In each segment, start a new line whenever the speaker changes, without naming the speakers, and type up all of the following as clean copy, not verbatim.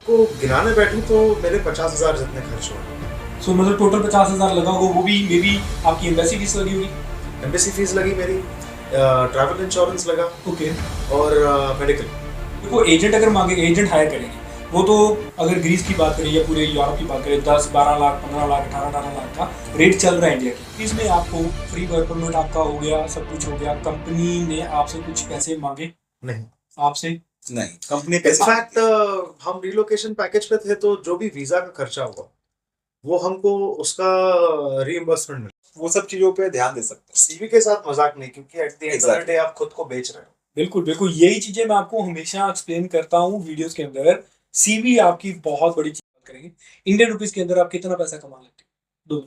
को गिनाने बैठूं तो मेरे 50,000 जितने खर्च हुए।
सो मतलब टोटल 50,000 लगा होगा, वो भी मे बी आपकी एम्बेसी फीस लगी होगी।
एम्बेसी फीस लगी मेरी, ट्रैवल इंश्योरेंस लगा
ओके।
और मेडिकल।
देखो एजेंट अगर मांगे, एजेंट हायर करेंगे वो तो, अगर ग्रीस की बात करें या पूरे यूरोप की बात करें, 10-12 लाख, 15 लाख, 18-18 लाख का रेट चल रहा है इंडिया की। इसमें आपको फ्री वर्क परमिट आपका हो गया, सब कुछ हो गया, कंपनी ने आपसे कुछ पैसे मांगे
नहीं,
आपसे?
नहीं, कंपनी पैसे
इनफैक्ट हम रिलोकेशन पैकेज पे थे तो जो भी वीजा का खर्चा हुआ वो हमको उसका रीइंबर्समेंट मिला।
वो सब चीजों पे ध्यान दे सकते हैं।
सीवी के साथ मजाक नहीं, क्योंकि at the end of the
Exactly.
Day आप खुद को बेच रहे हो।
बिल्कुल बिल्कुल, यही चीजें मैं आपको हमेशा एक्सप्लेन करता हूँ वीडियोस के अंदर। सीवी आपकी बहुत बड़ी चीज करेंगे। इंडियन रुपीस के अंदर आप कितना पैसा कमा लेते हो?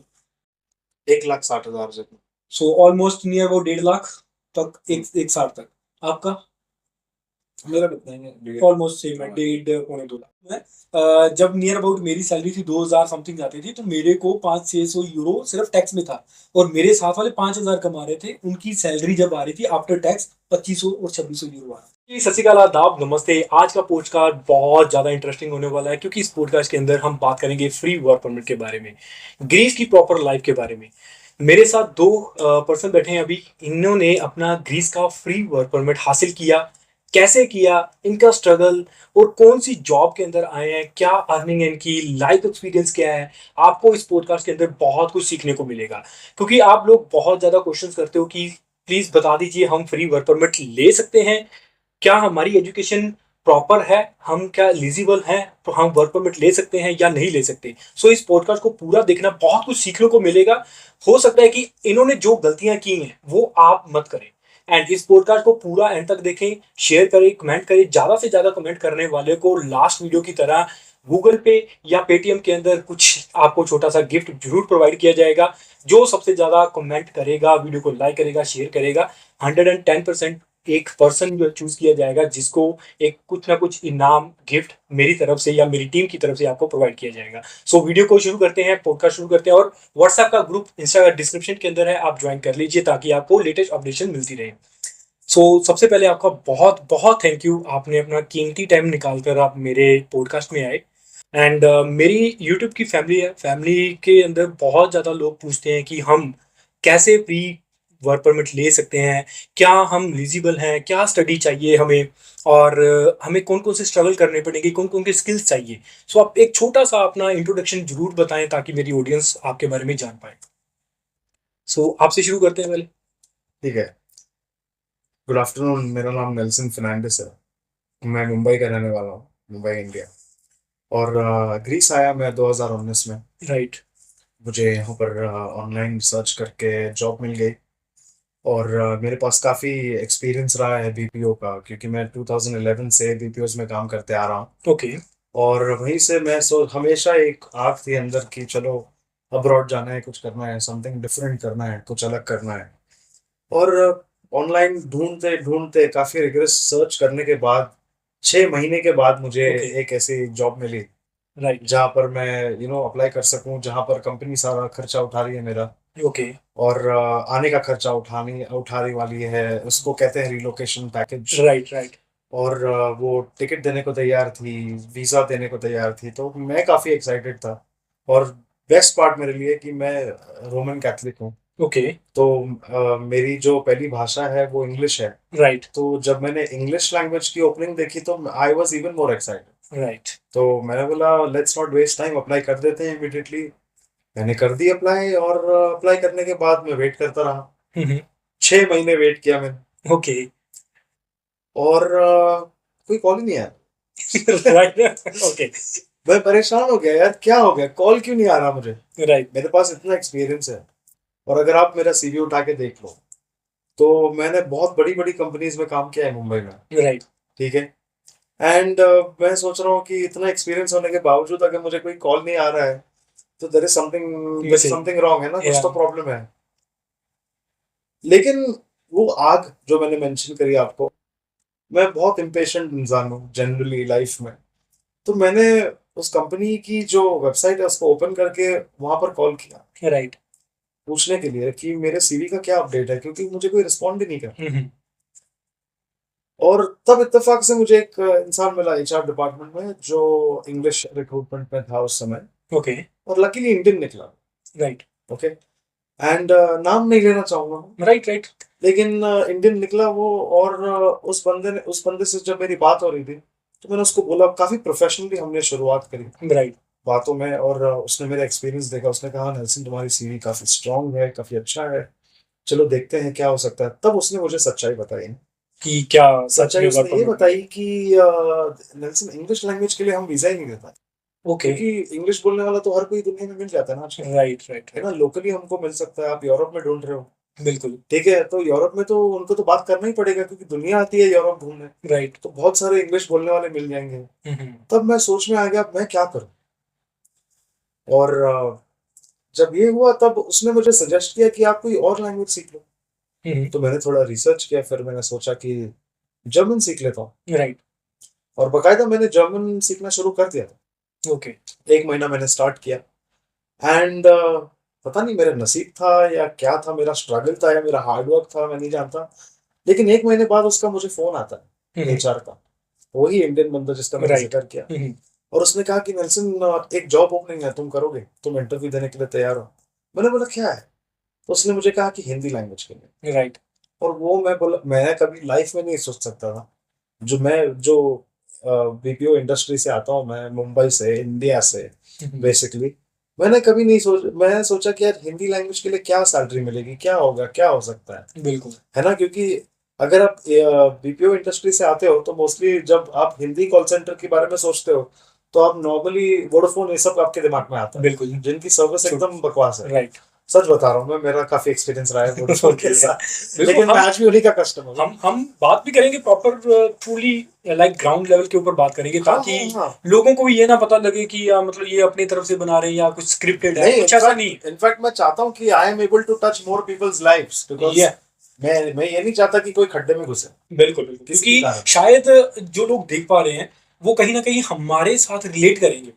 1,60,000 जितना।
So almost near about 1.5 lakh तक, एक साल तक। आपका?
मेरा कितना है?
ऑलमोस्ट सेम है, 1.5 पौने 2 लाख है। जब नियर अबाउट मेरी सैलरी थी 2,000 समथिंग आती थी, तो मेरे को 500-600 यूरो सिर्फ टैक्स में था। और मेरे साथ वाले 5,000 कमा रहे थे, उनकी सैलरी जब आ रही थी आफ्टर टैक्स 2,500 और 2,600 यूरो आ रहा था। सत श्री अकाल, आदाब, नमस्ते। आज का पॉडकास्ट बहुत ज्यादा इंटरेस्टिंग होने वाला है, क्योंकि इस पॉडकास्ट के अंदर हम बात करेंगे फ्री वर्क परमिट के बारे में, ग्रीस की प्रॉपर लाइफ के बारे में। मेरे साथ दो पर्सन बैठे हैं अभी। इन्होंने अपना ग्रीस का फ्री वर्क परमिट हासिल किया। कैसे किया, इनका स्ट्रगल, और कौन सी जॉब के अंदर आए हैं, क्या अर्निंग है इनकी, लाइफ एक्सपीरियंस क्या है, आपको इस पॉडकास्ट के अंदर बहुत कुछ सीखने को मिलेगा। क्योंकि आप लोग बहुत ज़्यादा क्वेश्चंस करते हो कि प्लीज़ बता दीजिए हम फ्री वर्क परमिट ले सकते हैं, क्या हमारी एजुकेशन प्रॉपर है, हम क्या एलिजिबल हैं, तो हम वर्क परमिट ले सकते हैं या नहीं ले सकते। सो इस पॉडकास्ट को पूरा देखना, बहुत कुछ सीखने को मिलेगा। हो सकता है कि इन्होंने जो गलतियां की हैं वो आप मत करें। एंड इस पॉडकास्ट को पूरा एंड तक देखें, शेयर करें, कमेंट करें। ज्यादा से ज्यादा कमेंट करने वाले को लास्ट वीडियो की तरह गूगल पे या पेटीएम के अंदर कुछ आपको छोटा सा गिफ्ट जरूर प्रोवाइड किया जाएगा। जो सबसे ज्यादा कमेंट करेगा, वीडियो को लाइक करेगा, शेयर करेगा, 110% एक पर्सन जो चूज किया जाएगा, जिसको एक कुछ ना कुछ इनाम गिफ्ट मेरी तरफ से या मेरी टीम की तरफ से आपको प्रोवाइड किया जाएगा। सो वीडियो को शुरू करते हैं, पॉडकास्ट शुरू करते हैं। और व्हाट्सएप का ग्रुप इंस्टा डिस्क्रिप्शन के अंदर है, आप ज्वाइन कर लीजिए ताकि आपको लेटेस्ट अपडेशन मिलती रहे। सबसे पहले आपका बहुत बहुत थैंक यू, आपने अपना कीमती टाइम निकाल कर आप मेरे पॉडकास्ट में आए। एंड मेरी यूट्यूब की फैमिली है, फैमिली के अंदर बहुत ज़्यादा लोग पूछते हैं कि हम कैसे फ्री वर्क परमिट ले सकते हैं, क्या हम एलिजिबल हैं, क्या स्टडी चाहिए हमें, और हमें कौन कौन से स्ट्रगल करने पड़ेंगे, कौन कौन के स्किल्स चाहिए। आप एक छोटा सा अपना इंट्रोडक्शन जरूर बताएं ताकि मेरी ऑडियंस आपके बारे में जान पाए। आपसे शुरू करते हैं पहले।
ठीक है। गुड आफ्टरनून, मेरा नाम नेल्सन फर्नांडिस है। मैं मुंबई का रहने वाला हूँ, मुंबई इंडिया। और ग्रीस आया मैं 2019 में।
राइट।
मुझे यहाँ पर ऑनलाइन सर्च करके जॉब मिल गई। और मेरे पास काफ़ी एक्सपीरियंस रहा है बीपीओ का, क्योंकि मैं 2011 से बीपीओज में काम करते आ रहा हूँ।
ओके।
और वहीं से मैं हमेशा एक आग थी अंदर की, चलो अब्रॉड जाना है, कुछ करना है, समथिंग डिफरेंट करना है, कुछ अलग करना है। और ऑनलाइन ढूंढते ढूंढते काफ़ी रिगरस सर्च करने के बाद 6 महीने के बाद मुझे
ओके।
एक ऐसी जॉब मिली
राइट।
जहाँ पर मैं अप्लाई कर सकूँ, जहाँ पर कंपनी सारा खर्चा उठा रही है मेरा।
ओके।
और आने का खर्चा उठाने वाली है, उसको कहते हैं रिलोकेशन पैकेज।
Right right.
और वो टिकट देने को तैयार थी, वीज़ा देने को तैयार थी, तो मैं काफ़ी एक्साइटेड था। और बेस्ट पार्ट मेरे लिए कि मैं रोमन कैथलिक हूँ।
ओके।
तो मेरी जो पहली भाषा है वो इंग्लिश है।
राइट।
तो जब मैंने इंग्लिश लैंग्वेज की ओपनिंग देखी तो I was even more excited.
Right.
तो मैंने बोला let's not waste time, apply कर देते हैं इमिडिएटली। मैंने कर दी अप्लाई, और अप्लाई करने के बाद मैं वेट करता रहा। 6 महीने वेट किया मैंने।
ओके।
और कोई कॉल ही नहीं आया।
राइट। ओके।
मैं परेशान हो गया, यार क्या हो गया, कॉल क्यों नहीं आ रहा मुझे।
राइट।
मेरे पास इतना एक्सपीरियंस है। और अगर आप मेरा सीवी उठा के देख लो तो मैंने बहुत बड़ी बड़ी कंपनीज में काम किया है मुंबई में।
राइट।
ठीक है। एंड मैं सोच रहा हूँ कि इतना एक्सपीरियंस होने के बावजूद अगर मुझे कोई कॉल नहीं आ रहा है तो देयर इज समथिंग रॉन्ग, है ना, कुछ तो प्रॉब्लम है। लेकिन वो आग जो मैंने मेंशन करी आपको, मैं बहुत इम्पेशेंट इंसान हूँ जनरली लाइफ में। तो मैंने उस कंपनी की जो वेबसाइट है उसको ओपन करके वहां पर कॉल किया
राइट।
पूछने के लिए कि मेरे सीवी का क्या अपडेट है, क्योंकि मुझे कोई रिस्पॉन्ड भी नहीं कर। और तब इत्तेफाक से मुझे एक इंसान मिला एचआर डिपार्टमेंट में जो इंग्लिश रिक्रूटमेंट में था उस समय,
ओके,
और लकीली इंडियन निकला।
राइट,
ओके, एंड नाम नहीं लेना चाहूंगा मैं,
राइट, राइट,
लेकिन इंडियन निकला वो। और उस बंदे से जब मेरी बात हो रही थी तो मैंने उसको बोला, काफी प्रोफेशनली हमने शुरुआत करी
राइट,
बातों में, और उसने मेरा एक्सपीरियंस देखा। उसने कहा, नेल्सन तुम्हारी सीवी काफी स्ट्रांग है, काफी अच्छा है, चलो देखते हैं क्या हो सकता है। तब उसने मुझे सच्चाई बताई।
कि क्या सच
सच्चाई
में वर्क
उसने ये
परमिट
बताई कि नेल्सन, इंग्लिश लैंग्वेज के लिए हम वीजा ही नहीं देता,
ओके,
क्योंकि इंग्लिश बोलने वाला तो हर कोई दुनिया में मिल जाता है ना आजकल,
राइट, राइट,
है ना।
राइट,
लोकली हमको मिल सकता है, आप यूरोप में ढूंढ रहे हो,
बिल्कुल,
ठीक है, तो यूरोप में तो उनको तो बात करना ही पड़ेगा, क्योंकि दुनिया आती है यूरोप घूमने,
राइट,
तो बहुत सारे इंग्लिश बोलने वाले मिल जाएंगे।
हम्म,
तब मैं सोच में आ गया मैं क्या करूं। और जब ये हुआ तब उसने मुझे सजेस्ट किया कि आप कोई और लैंग्वेज सीख लो।
हम्म,
तो मैंने थोड़ा रिसर्च किया, फिर मैंने सोचा कि जर्मन सीख लेता हूँ,
राइट,
और बकायदा मैंने जर्मन सीखना शुरू कर दिया था।
ओके,
1 महीना मैंने स्टार्ट किया, एंड पता नहीं मेरा नसीब था या क्या था, मेरा स्ट्रगल था या मेरा हार्डवर्क था, मैं नहीं जानता। लेकिन 1 महीने बाद उसका मुझे फोन आता है,
हम्म,
एचआर का, वही इंडियन बंदा जिसका मैंने
राइट,
जिक्र किया।
हम्म,
और उसने कहा कि नेल्सन, एक जॉब ओपनिंग है, तुम करोगे, तुम इंटरव्यू देने के लिए तैयार हो। मैंने बोला क्या है, तो उसने मुझे कहा कि हिंदी लैंग्वेज के लिए।
राइट,
और वो मैं बोला, मैं कभी लाइफ में नहीं सोच सकता था, जो बीपीओ इंडस्ट्री से आता हूँ, मैं मुंबई से, इंडिया से
हम्म,
बेसिकली, मैंने सोचा कि यार हिंदी लैंग्वेज के लिए क्या सैलरी मिलेगी, क्या होगा, क्या हो सकता
बिल्कुल,
है ना। क्योंकि अगर आप बीपीओ इंडस्ट्री से आते हो तो मोस्टली जब आप हिंदी कॉल सेंटर के बारे में सोचते हो तो आप नॉर्मली वोडाफोन ये सब आपके दिमाग में आता है,
बिल्कुल,
जिनकी सर्विस एकदम बकवास है।
राइट,
सच बता रहा हूँ मैं, मेरा काफी एक्सपीरियंस रहा है वोडाफोन
ओके,
के
ओके,
साथ,
बिल्कुल,
लेकिन मैं आज भी उन्हीं का कस्टमर हूँ।
हम बात भी करेंगे proper truly like ground level के ऊपर बात करेंगे,
हाँ
ताकि
हाँ हाँ,
लोगों को ये ना पता लगे कि मतलब ये अपनी तरफ से बना रहे हैं या कुछ स्क्रिप्टेड है,
नहीं,
कुछ ऐसा नहीं है।
इनफैक्ट मैं चाहता हूँ कि I am able to touch more peoples lives, because
ये
मैं ये नहीं चाहता कि कोई खड्डे में घुसे
बिल्कुल, बिल्कुल,
किसी भी
क्योंकि
कारण।
शायद जो लोग देख पा रहे हैं वो कहीं ना कहीं हमारे साथ रिलेट करेंगे।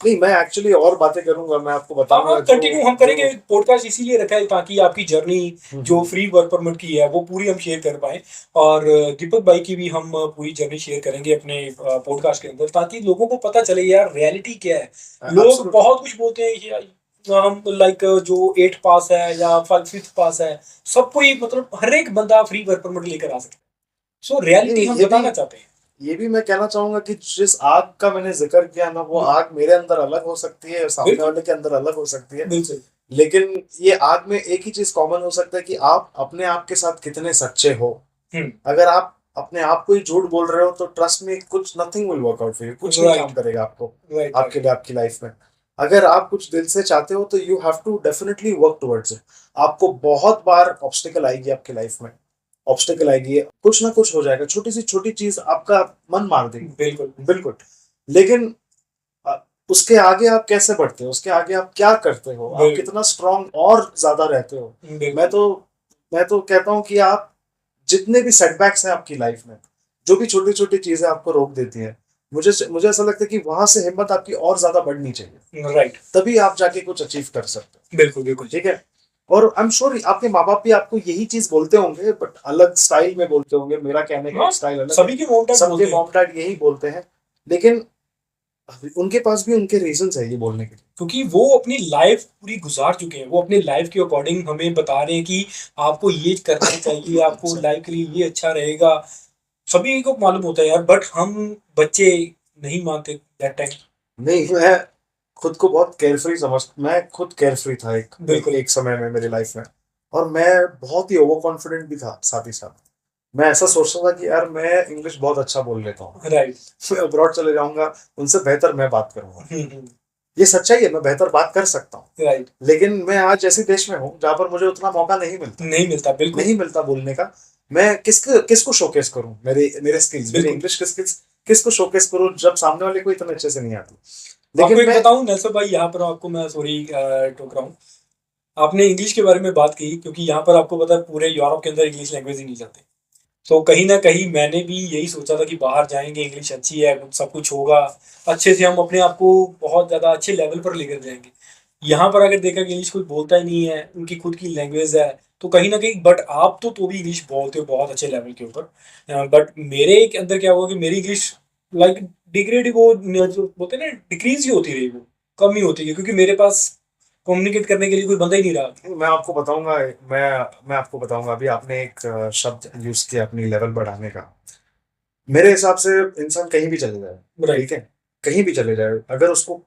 नहीं, मैं एक्चुअली और बातें करूंगा, मैं आपको
हाँ, हाँ,
बताऊंगा जो
कंटिन्यू हम
जो
करेंगे, पॉडकास्ट इसीलिए रखा है ताकि आपकी जर्नी जो
हम्म,
फ्री वर्क परमिट की है वो पूरी हम शेयर कर पाए, और दीपक भाई की भी हम पूरी जर्नी शेयर करेंगे अपने पॉडकास्ट के अंदर, ताकि लोगों को पता चले यार रियलिटी क्या है। लोग
एब्सोल्युटली।
बहुत कुछ बोलते हैं कि हम लाइक जो 8 पास है या 5th पास है, सब कोई मतलब हर एक बंदा फ्री वर्क परमिट लेकर आ सकता है। सो रियलिटी
नहीं,
हम बताना चाहते हैं।
ये भी मैं कहना चाहूंगा कि जिस आग का मैंने जिक्र किया ना, वो आग मेरे अंदर अलग हो सकती है, सामने
बिल्कुल,
वाले के अंदर अलग हो सकती है,
बिल्कुल,
लेकिन ये आग में एक ही चीज कॉमन हो सकता है कि आप अपने आप के साथ कितने सच्चे हो।
हम्म,
अगर आप अपने आप को ही झूठ बोल रहे हो तो ट्रस्ट में कुछ, nothing will work out for you, कुछ नहीं काम
राइट,
करेगा आपको,
राइट,
आपके
राइट,
लिए, आपकी लाइफ में। अगर आप कुछ दिल से चाहते हो तो you have to definitely work towards it. आपको बहुत बार ऑब्स्टिकल आएगी आपकी लाइफ में, ऑब्स्टिकल आएगी, कुछ ना कुछ हो जाएगा, छोटी सी छोटी चीज आपका मन मार देगी,
बिल्कुल,
बिल्कुल। लेकिन अ, उसके आगे आप कैसे बढ़ते हो, उसके आगे आप क्या करते हो, आप
बिल्कुल,
कितना स्ट्रांग और ज्यादा रहते हो। मैं
बिल्कुल,
तो मैं तो कहता हूँ कि आप जितने भी सेटबैक्स हैं आपकी लाइफ में, जो भी छोटी छोटी चीजें आपको रोक देती हैं, मुझे मुझे ऐसा लगता है कि वहां से हिम्मत आपकी और ज्यादा बढ़नी चाहिए,
राइट,
तभी आप जाके कुछ अचीव कर सकते
बिल्कुल, बिल्कुल,
हो, ठीक है। और आई एम श्योर आपके माँ बाप भी आपको यही चीज बोलते होंगे, बट अलग स्टाइल में बोलते होंगे, मेरा कहने का
हाँ,
एक स्टाइल अलग है,
सभी के मॉम डैड
सबके
बोलते हैं,
मॉम डैड यही बोलते हैं, लेकिन उनके पास भी उनके रीजंस है ये बोलने के लिए।
क्योंकि वो अपनी लाइफ पूरी गुजार चुके हैं, वो अपनी लाइफ के अकॉर्डिंग हमें बता रहे हैं कि आपको ये करना चाहिए, आपको
अच्छा।
लाइफ के लिए ये अच्छा रहेगा। सभी को मालूम होता है यार, बट हम बच्चे नहीं मानते दैट टाइम।
नहीं, मैं खुद को बहुत केयरफ्री मैं खुद केयरफ्री था
बिल्कुल,
एक समय में मेरी लाइफ में, और मैं बहुत ही ओवर कॉन्फिडेंट भी था साथ ही साथ। मैं ऐसा सोचता था कि यार मैं इंग्लिश बहुत अच्छा बोल लेता हूँ,
राइट,
मैं अब्रॉड चले जाऊंगा, उनसे बेहतर मैं बात करूंगा।
हम्म,
ये सच्चाई है, मैं बेहतर बात कर सकता हूँ,
राइट,
लेकिन मैं आज ऐसे देश में हूँ जहाँ पर मुझे उतना मौका नहीं मिलता,
नहीं मिलता, बिल्कुल,
नहीं मिलता बोलने का। मैं किसको शोकेस करूँ, मेरे मेरे स्किल्स, मेरे
बिल्कुल।
इंग्लिश के स्किल्स किसको शोकेस करूँ, जब सामने वाले को इतने अच्छे से नहीं आती।
आपको
लेकिन
एक
मैं
बताऊं नेल्सन भाई, यहाँ पर आपको मैं सॉरी टोक रहा हूँ। आपने इंग्लिश के बारे में बात की, क्योंकि यहाँ पर आपको पता है पूरे यूरोप के अंदर इंग्लिश लैंग्वेज ही नहीं चलती। तो कहीं न कहीं मैंने भी यही सोचा था कि बाहर जाएँगे, इंग्लिश अच्छी है, सब कुछ होगा, अच्छे से हम अपने आप को बहुत ज़्यादा अच्छे लेवल पर लेकर जाएँगे। यहाँ पर अगर देखा कि इंग्लिश कोई बोलता ही नहीं है, उनकी खुद की लैंग्वेज है, तो कहीं ना कहीं बट आप तो भी इंग्लिश बोलते हो बहुत अच्छे लेवल के ऊपर, बट मेरे के अंदर क्या हुआ कि मेरी इंग्लिश लाइक डिग्रेड, वो जो बोलते हैं ना डिक्रीज ही होती रही, वो कम ही होती है क्योंकि मेरे पास कम्युनिकेट करने के लिए कोई बंदा ही नहीं रहा।
मैं आपको बताऊंगा। मैं आपको बताऊंगा। अभी आपने एक शब्द यूज किया अपनी लेवल बढ़ाने का। मेरे हिसाब से इंसान कहीं भी चले जाए,
राइट।
ठीक है, कहीं भी चले जाए, अगर उसको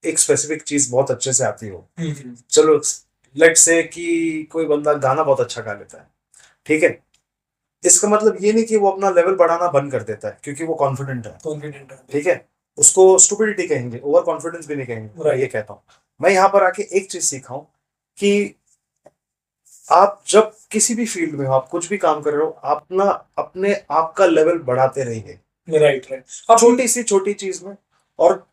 एक स्पेसिफिक चीज बहुत अच्छे से आती हो, चलो लेट्स से कि कोई बंदा गाना बहुत अच्छा गा लेता है, ठीक है, इसका मतलब ये नहीं कि वो अपना लेवल बढ़ाना बंद कर देता है क्योंकि वो कॉन्फिडेंट है,
कॉन्फिडेंट है।
ठीक है। उसको स्टुपिडिटी कहेंगे, ओवर कॉन्फिडेंस भी नहीं कहेंगे। मैं
Right.
ये कहता हूँ, मैं यहाँ पर आके एक चीज सीखा हूँ कि आप जब किसी भी फील्ड में हो, आप कुछ भी काम कर रहे हो, अपना अपने आप का लेवल बढ़ाते रहिए,
राइट राइट। अब
छोटी सी छोटी चीज में। और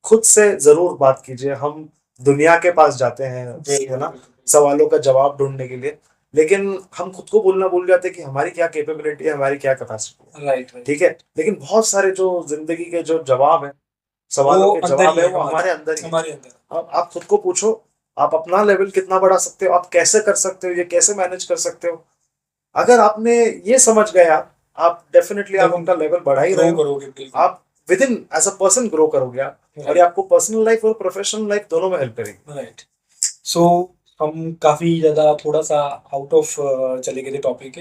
खुद से जरूर बात कीजिए। हम दुनिया के पास जाते हैं, है ना, सवालों का जवाब ढूंढने के लिए, लेकिन हम खुद को बोलना भूल जाते हैं कि हमारी क्या कैपेबिलिटी है, हमारी क्या कैपेसिटी है,
राइट राइट,
ठीक है। लेकिन बहुत सारे जो जिंदगी के जो जवाब है, सवालों
वो
के
अंदर
जवाब
ही
है,
है
वो हमारे अंदर ही है।
हमारे अंदर।
अब आप खुद को पूछो, आप अपना लेवल कितना बढ़ा सकते हो, आप कैसे कर सकते हो, ये कैसे मैनेज कर सकते हो। अगर आपने ये समझ गए, आप डेफिनेटली आप अपना लेवल बढ़ा ही रहे
ग्रो
हो।
करोगे बिल्कुल।
आप within as a person grow करोगे आप, और ये आपको पर्सनल लाइफ और प्रोफेशनल लाइफ दोनों में हेल्प करेगी।
राइट। सो हम काफी ज्यादा थोड़ा सा आउट ऑफ चले गए थे टॉपिक के,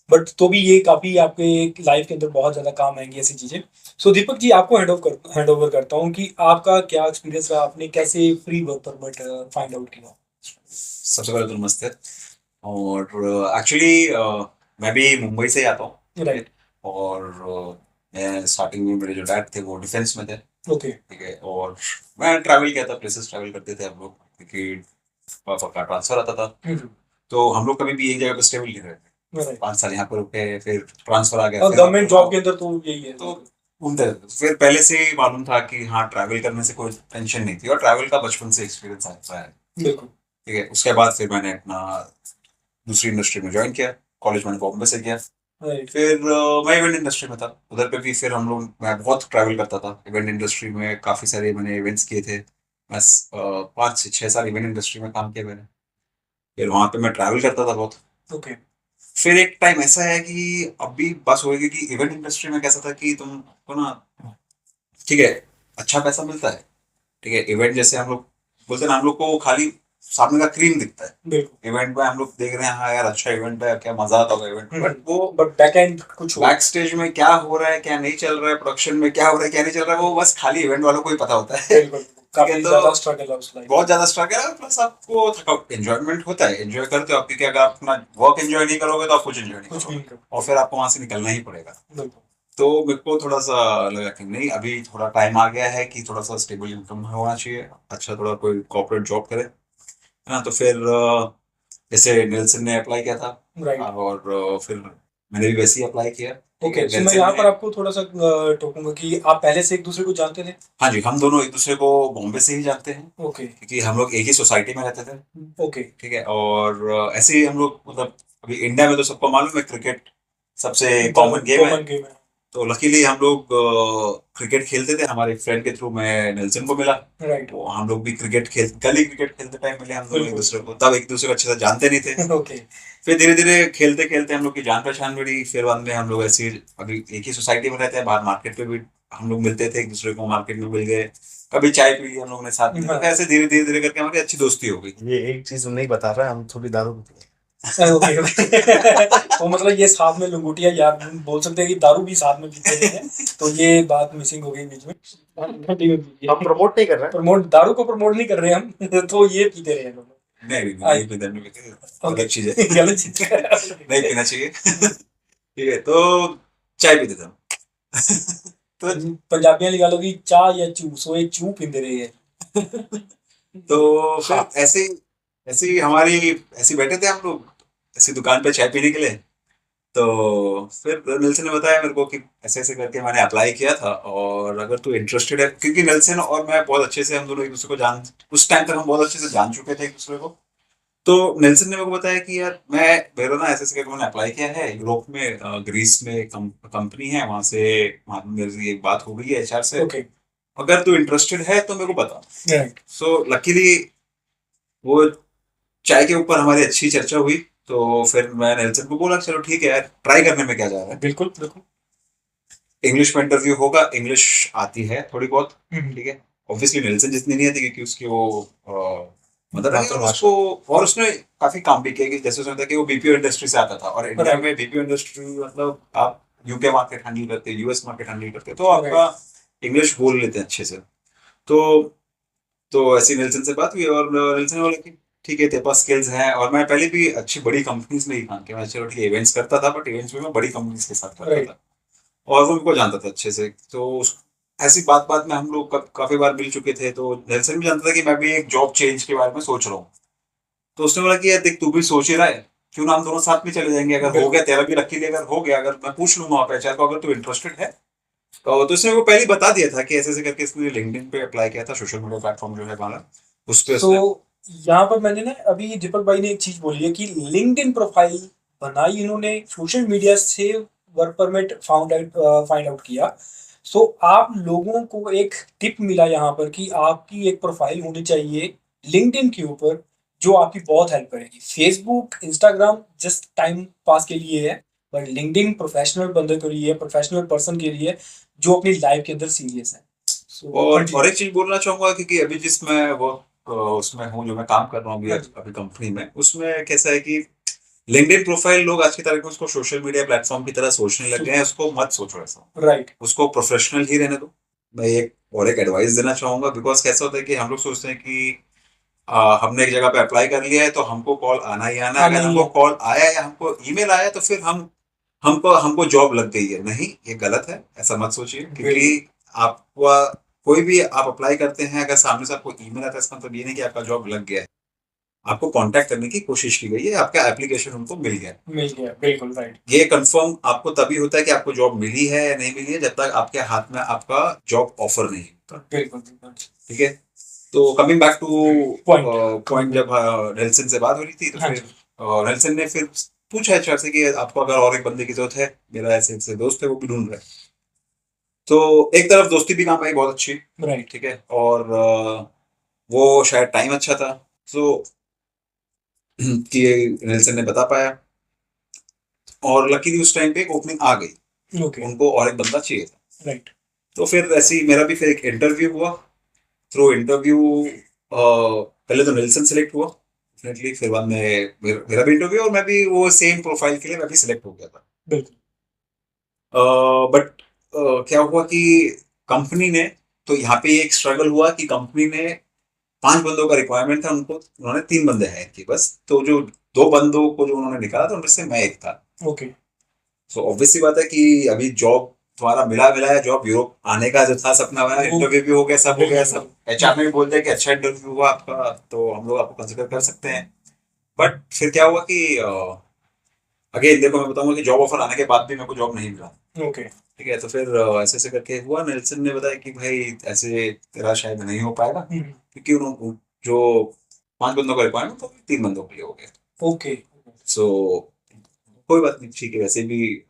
बट तो भी ये काफी आपके लाइफ के अंदर बहुत ज्यादा काम आएंगी ऐसी चीजें। सो दीपक जी, आपको हैंड ओवर करता हूँ कि आपका क्या एक्सपीरियंस रहा, आपने कैसे free work permit find out किया।
सबसे पहले तो नमस्ते। और एक्चुअली मैं भी मुंबई से ही आता हूँ।
राइट।
और मैं स्टार्टिंग में मेरे जो डैड थे वो डिफेंस में थे।
ओके।
ठीक है। और मैं ट्रैवल किया था, प्लेसेस ट्रैवल करते थे हम लोग, क्योंकि पापा का ट्रांसफर आता था। तो हम लोग कभी भी एक जगह पे स्टेबल नहीं रहे थे।
राइट।
5 साल यहाँ पर रुके, फिर ट्रांसफर आ गया,
और
फिर
गवर्नमेंट जॉब के अंदर तो यही है।
तो घूमते रहते थे। फिर पहले से ही मालूम था कि हाँ, ट्रैवल करने से कोई टेंशन नहीं थी, और ट्रैवल का बचपन से एक्सपीरियंस आता है।
बिल्कुल।
ठीक है। उसके बाद फिर मैंने अपना दूसरी इंडस्ट्री में ज्वाइन किया। कॉलेज मैंने बॉम्बे से किया।
राइट।
फिर मैं इवेंट इंडस्ट्री में था, उधर पे भी फिर हम लोग, मैं बहुत ट्रैवल करता था। इवेंट इंडस्ट्री में काफ़ी सारे मैंने इवेंट्स किए थे। मैं 5 से 6 साल इवेंट इंडस्ट्री में काम किया मैंने। फिर वहाँ पे मैं ट्रैवल करता था बहुत।
ओके।
फिर एक टाइम ऐसा है कि अभी बस होएगी कि इवेंट इंडस्ट्री में कैसा था कि तुमको ना, ठीक है, अच्छा पैसा मिलता है। ठीक है। इवेंट जैसे हम लोग बोलते हैं ना, हम लोग को खाली सामने का क्रीम दिखता है।
बिल्कुल।
इवेंट में हम लोग देख रहे हैं, हाँ यार अच्छा इवेंट है, क्या मजा आता होगा इवेंट में, बट वो
बट बैक एंड कुछ हो।
बैक स्टेज में क्या हो रहा है, क्या नहीं चल रहा है, प्रोडक्शन में क्या हो रहा है, क्या नहीं चल रहा है, वो बस खाली इवेंट वालों को ही पता होता है।
बिल्कुल।
ठीक है।
काफी
तो
ज्यादा स्ट्रगल है उस लाइफ।
बहुत ज्यादा स्ट्रगल है, प्लस आपको थकावट, एंजॉयमेंट होता है, एंजॉय करते हो आप, क्योंकि अगर आप अपना वर्क एंजॉय नहीं करोगे तो आप कुछ एंजॉय नहीं
कुछ भी
करोगे,
नहीं कर।
और फिर आपको वहां से निकलना ही पड़ेगा।
बिल्कुल।
तो मेरे को थोड़ा सा लगा कि नहीं, अभी थोड़ा टाइम आ गया है कि थोड़ा सा स्टेबल इनकम होना चाहिए, अच्छा थोड़ा कोई कॉर्पोरेट जॉब करे, है ना। तो फिर जैसे नेल्सन ने अप्लाई किया था,
राइट।
और फिर मैंने भी वैसे ही अप्लाई किया। ठीक
ओके।
है।
सो मैं
नेल्सन
यहाँ
में,
पर आपको थोड़ा सा टोकूंगा कि आप पहले से एक दूसरे को जानते थे।
हाँ जी, हम दोनों एक दूसरे को बॉम्बे से ही जानते हैं,
ओके।
क्योंकि हम लोग एक ही सोसाइटी में रहते थे।
ओके।
ठीक है। और ऐसे ही हम लोग, मतलब अभी इंडिया में तो सबको मालूम है क्रिकेट सबसे कॉमन गेम है।
कॉमन गेम है।
तो लकीली हम लोग क्रिकेट खेलते थे, हमारे फ्रेंड के थ्रू मैं नेल्सन को मिला।
राइट।
वो हम लोग भी गली क्रिकेट खेलते टाइम मिले हम दोनों एक
बिल्कुल।
दूसरे को, तब एक दूसरे को अच्छे से जानते नहीं थे।
ओके।
फिर धीरे धीरे खेलते खेलते हम लोग की जान पहचान बढ़ी। फिर बाद में हम लोग ऐसे अभी एक ही सोसाइटी में रहते हैं, बाहर मार्केट पे भी हम लोग मिलते थे एक दूसरे को, मार्केट में मिल गए, कभी चाय पी ली हम लोग ने साथ में।
हाँ।
तो ऐसे धीरे धीरे धीरे करके हमारी अच्छी दोस्ती हो गई।
ये एक चीज नहीं बता रहा है, हम थोड़ी दारू पीते हैं।
Okay okay. तो मतलब ये साथ में लंगोटिया यार बोल सकते हैं कि दारू भी साथ में पीते हैं, तो ये बात मिसिंग हो गई बीच में।
हम प्रमोट नहीं कर रहे हैं।
प्रमोट, दारू को प्रमोट नहीं कर रहे हम। तो ये पीते रहे लोग।
नहीं नहीं पीते, नहीं पीते,
ओके।
गलत चीज है।
गलत चीज है।
नहीं पीना चाहिए। ठीक है। तो चाय पीते थे हम। तो
पंजाबियां निकालो कि चाह या चू, सो एक चू पींदे रहे हैं।
तो फिर
हाँ।
ऐसे ऐसे ही हमारी, ऐसे ही बैठे थे हम लोग ऐसी दुकान पे चाय पीने के लिए। तो फिर नेल्सन ने बताया मेरे को कि ऐसे ऐसे करके मैंने अप्लाई किया था, और अगर तू इंटरेस्टेड है, क्योंकि नेल्सन और मैं बहुत अच्छे से, हम दोनों एक दूसरे को जान, उस टाइम तक हम बहुत अच्छे से जान चुके थे एक दूसरे को। तो नेल्सन ने मेरे को बताया कि यार मैं, मेरा ना ऐसे ऐसे करके मैंने अप्लाई किया है यूरोप में, ग्रीस में कंपनी है, वहां से वहाँ मेरी एक बात हो गई है एचआर से,
ओके।
अगर तू इंटरेस्टेड है तो मेरे को बता।
राइट।
सो लकीली वो चाय के ऊपर हमारी अच्छी चर्चा हुई। तो फिर मैं नेल्सन को बोला चलो ठीक है यार, ट्राई करने में क्या जा रहा है।
बिल्कुल बिल्कुल।
इंग्लिश में इंटरव्यू होगा, इंग्लिश आती है थोड़ी बहुत,
हम्म,
ठीक है। ऑब्वियसली नेल्सन जितनी नहीं आती क्योंकि उसकी वो मदर है, और
मातृभाषा।
उसको और उसने काफी काम भी किया कि जैसे उसने बताया कि वो बीपीओ इंडस्ट्री से आता था, और इंडिया
राइट
में बीपीओ इंडस्ट्री मतलब आप यूके मार्केट हैंडल करते, यूएस मार्केट हैंडल करते, तो
राइट।
आपका इंग्लिश बोल लेते हैं अच्छे से। तो ऐसी नेल्सन से बात हुई, और नेल्सन ने बोला कि ठीक है तेरे पास स्किल्स हैं, और मैं पहले भी अच्छी बड़ी कंपनीज में ही काम किया, मैं चलो ठीक है इवेंट्स करता था, बट इवेंट्स में मैं बड़ी कंपनीज के साथ करता
राइट
था, और वो उनको जानता था अच्छे से। तो ऐसी बात बात में हम लोग काफी बार मिल चुके थे, तो नेल्सन भी जानता था कि मैं भी एक जॉब चेंज के बारे में सोच रहा हूँ। तो उसने बोला कि यार देख तू भी सोच ही रहा है, क्यों ना हम दोनों साथ में चले जाएंगे, अगर हो
बिल्कुल।
गया तेरा भी लकीली, अगर हो गया, अगर मैं पूछ लूंगा आप एचआर को अगर तू इंटरेस्टेड है। तो इसने वो पहले ही बता दिया था कि ऐसे ऐसे करके इसने लिंक्डइन पे अप्लाई किया था, सोशल मीडिया प्लेटफॉर्म जो है हमारा, उस पे
सो
उसने।
यहाँ पर मैंने ना अभी दीपक भाई ने एक चीज बोली है कि लिंक्डइन प्रोफाइल बनाई इन्होंने, सोशल मीडिया से वर्क परमिट फाइंड आउट किया। सो आप लोगों को एक टिप मिला यहाँ पर कि आपकी एक प्रोफाइल होनी चाहिए लिंक्डइन के ऊपर जो आपकी बहुत हेल्प करेगी। Facebook Instagram just time pass के लिए है, पर लिंक्डइन प्रोफेशनल बंदे के लिए, प्रोफेशनल पर्सन के लिए जो अपनी लाइफ के अंदर सीरियस है। सो
और
कंटिन्यू।
एक चीज बोलना चाहूंगा, क्योंकि अभी जिसमें वो उसमें हूँ, जो मैं काम कर रहा हूँ अभी
हाँ जी।
अभी कंपनी में, उसमें कैसा है कि लिंक्डइन प्रोफाइल लोग आज की तारीख में उसको सोशल मीडिया प्लेटफॉर्म की तरह सोचने लग गए हैं, उसको मत सोचो ऐसा,
राइट।
उसको प्रोफेशनल ही रहने दो। मैं एक और एक एडवाइस देना चाहूंगा, बिकॉज कैसा होता है कि हम लोग सोचते हैं कि हमने एक जगह पे अप्लाई कर लिया है तो हमको कॉल आना ही आना है,
हाँ
अगर
नहीं
हमको
है।
कॉल आया या हमको ईमेल आया तो फिर हम हमको हमको जॉब लग गई है, नहीं ये गलत है, ऐसा मत सोचिए। क्योंकि
बिल्कुल
आपका कोई भी आप अप्लाई करते हैं, अगर सामने से आपको ईमेल आता है इसका मतलब ये नहीं कि आपका जॉब लग गया है, आपको कांटेक्ट करने की कोशिश की गई है, आपका एप्लीकेशन उनको मिल गया है।
मिल गया, बिल्कुल राइट।
ये कंफर्म आपको तभी होता है कि आपको जॉब मिली है या नहीं मिली है, जब तक आपके हाथ में आपका जॉब ऑफर नहीं होता,
बिल्कुल बिल्कुल।
ठीक है। तो coming back two
point.
Point, जब नेल्सन से बात हो रही थी तो
हाँ
फिर
जी।
नेल्सन ने फिर पूछा एचआर से कि आपको अगर और एक बंदे की जरूरत है, मेरा ऐसे ऐसे दोस्त है वो भी ढूंढ रहा है। तो एक तरफ दोस्ती भी काम आई बहुत अच्छी,
राइट।
ठीक है, और वो शायद टाइम अच्छा था, सो कि नेल्सन ने बता पाया, और लकीली उस टाइम पे एक ओपनिंग आ गई,
ओके।
उनको और एक बंदा चाहिए था।
राइट।
तो फिर ऐसे ही मेरा भी फिर एक इंटरव्यू हुआ। थ्रू इंटरव्यू पहले तो नेल्सन सेलेक्ट हुआ डेफिनेटली, फिर बाद में मेरा भी इंटरव्यू, और मैं भी वो सेम प्रोफाइल के लिए मैं भी सिलेक्ट हो गया था।
बिल्कुल।
बट क्या हुआ कि कंपनी ने, तो यहाँ पे एक स्ट्रगल हुआ कि कंपनी ने 5 बंदों का रिक्वायरमेंट था, उनको उन्होंने 3 बंदे हायर किए बस, तो जो 2 बंदों को जो उन्होंने निकाला था उनमें से मैं एक था।
ओके।
सो ऑब्वियस सी बात है कि अभी जॉब तुम्हारा मिला मिला है, जॉब यूरोप आने का जो था सपना, हुआ
वो
इंटरव्यू भी हो गया, सब हो गया,
बिल्कुल।
सब एचआर ने भी बोल दिया कि अच्छा इंटरव्यू हुआ आपका, तो हम लोग आपको कंसिडर कर सकते हैं। बट फिर क्या हुआ कि अगेन देखो मैं बताऊंगा कि जॉब ऑफर आने के बाद भी मेरे को जॉब नहीं मिला,
ओके।
ठीक है। तो फिर ऐसे ऐसे करके हुआ, नेल्सन ने बताया कि भाई ऐसे तेरा शायद नहीं हो पाएगा, क्योंकि उन्होंने जो 5 बंदों का रिक्वायरमेंट तो 3 बंदों के लिए हो गया।
ओके।
सो कोई बात नहीं, ठीक है, वैसे भी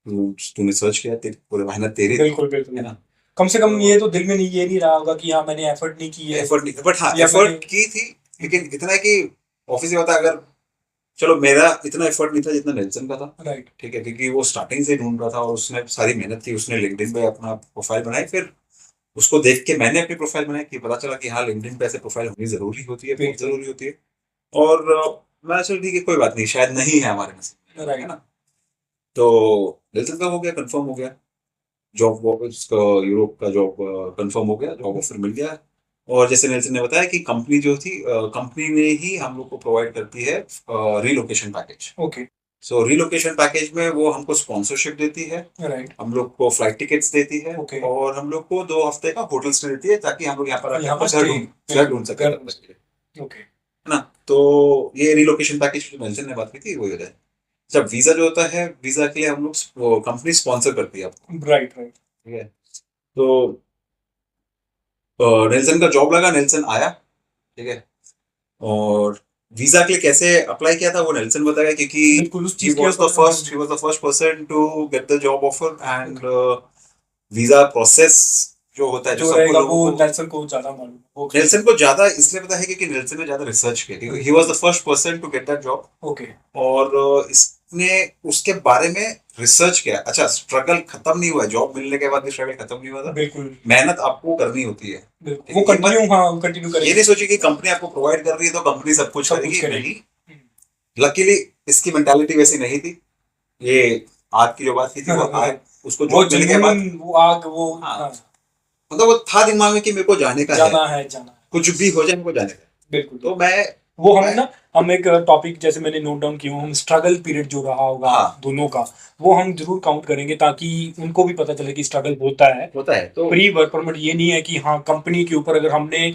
तूने सर्च किया, तेरी पूरी मेहनत तेरी थी,
बिल्कुल
है
बिल्कुल।
ना।
कम से कम
तो
ये तो दिल में नहीं, ये नहीं रहा होगा कि हाँ मैंने एफर्ट नहीं की है,
एफर्ट नहीं, बट हाँ
या मैंने।
एफर्ट की थी, लेकिन इतना है कि ऑफिस में बता, अगर चलो मेरा इतना एफर्ट नहीं था जितना नेल्सन का था,
राइट।
ठीक है, क्योंकि वो स्टार्टिंग से ढूंढ रहा था और उसने सारी मेहनत की, उसने लिंक्डइन पे अपना प्रोफाइल बनाई, फिर उसको देख के मैंने अपनी प्रोफाइल बनाई, कि पता चला कि हाँ लिंक्डइन पे ऐसे प्रोफाइल होनी जरूरी होती है, बहुत
बिल्कुल।
जरूरी होती है। और मैं चल ठीक है कोई बात नहीं, शायद नहीं है हमारे नसीब में, है
राइट।
ना। तो नेल्सन का हो गया, कंफर्म हो गया, जॉब उसका यूरोप का जॉब कंफर्म हो गया, जॉब ऑफर मिल गया। और जैसे नेल्सन ने बताया कि कंपनी जो थी, कंपनी ने ही हम लोग को प्रोवाइड करती है रिलोकेशन पैकेज।
ओके।
सो रिलोकेशन पैकेज में वो हमको स्पॉन्सरशिप देती है,
राइट।
हम लोग को फ्लाइट टिकट्स देती है,
ओके।
और हम लोग को 2 हफ्ते का होटल स्टे देती है, ताकि हम लोग यहाँ पर आके
यहाँ
अपना
पर
घर
स्टे।
ढूंढ सके
घर।
तब तक के लिए,
ओके।
है ना। तो ये रिलोकेशन पैकेज जो नेल्सन ने बात की थी वही होता है। जब वीजा जो होता है, वीजा के लिए हम लोग कंपनी स्पॉन्सर करती है आपको,
राइट राइट।
ठीक है। तो नेल्सन का जॉब लगा, नेल्सन आया, ठीक है। और वीजा के लिए कैसे अप्लाई किया था वो नेल्सन बताया, क्योंकि
बिल्कुल उस चीज के ऊपर।
He was the first person to get the job offer, and
okay.
Visa process जो होता है, जो
जो
सबको
रहेगा
लोगों
वो
को,
नेल्सन को ज्यादा मालूम है, वो
नेल्सन को ज्यादा इसलिए पता है क्योंकि नेल्सन ने ज्यादा रिसर्च की, he was the first person to get that job.
Okay.
और इसने उसके बारे में रिसर्च किया। अच्छा, स्ट्रगल खत्म नहीं हुआ है, जॉब मिलने के बाद भी स्ट्रगल खत्म नहीं हुआ था।
बिल्कुल
मेहनत आपको करनी होती है।
बिल्कुल,
ठीक
वो
है, ये मत,
कंटिन्यू, हाँ कंटिन्यू
ये
करेंगे,
नहीं सोचिए कि कंपनी आपको प्रोवाइड कर रही है तो कंपनी सब कुछ
सब कुछ
करेगी,
करेगी।
नहीं। लकीली इसकी मेंटालिटी वैसी नहीं थी। ये आग की जो बात की थी, वो आग उसको
वो
जॉब मिलने के बाद,
जुनून, वो आग, वो
हाँ,
हाँ,
मतलब वो था दिमाग में कि मेरे को जाने का है,
जाना है, जाना है,
कुछ भी हो जाए मेरे को जाने का है।
बिल्कुल।
तो मैं
वो हम
मैं
ना, हम एक टॉपिक जैसे मैंने नोट डाउन किया, हम स्ट्रगल पीरियड जो रहा होगा
हाँ,
दोनों का, वो हम जरूर काउंट करेंगे ताकि उनको भी पता चले कि स्ट्रगल होता है।
होता है तो
प्री वर्क परमिट ये नहीं है कि हाँ कंपनी के ऊपर अगर हमने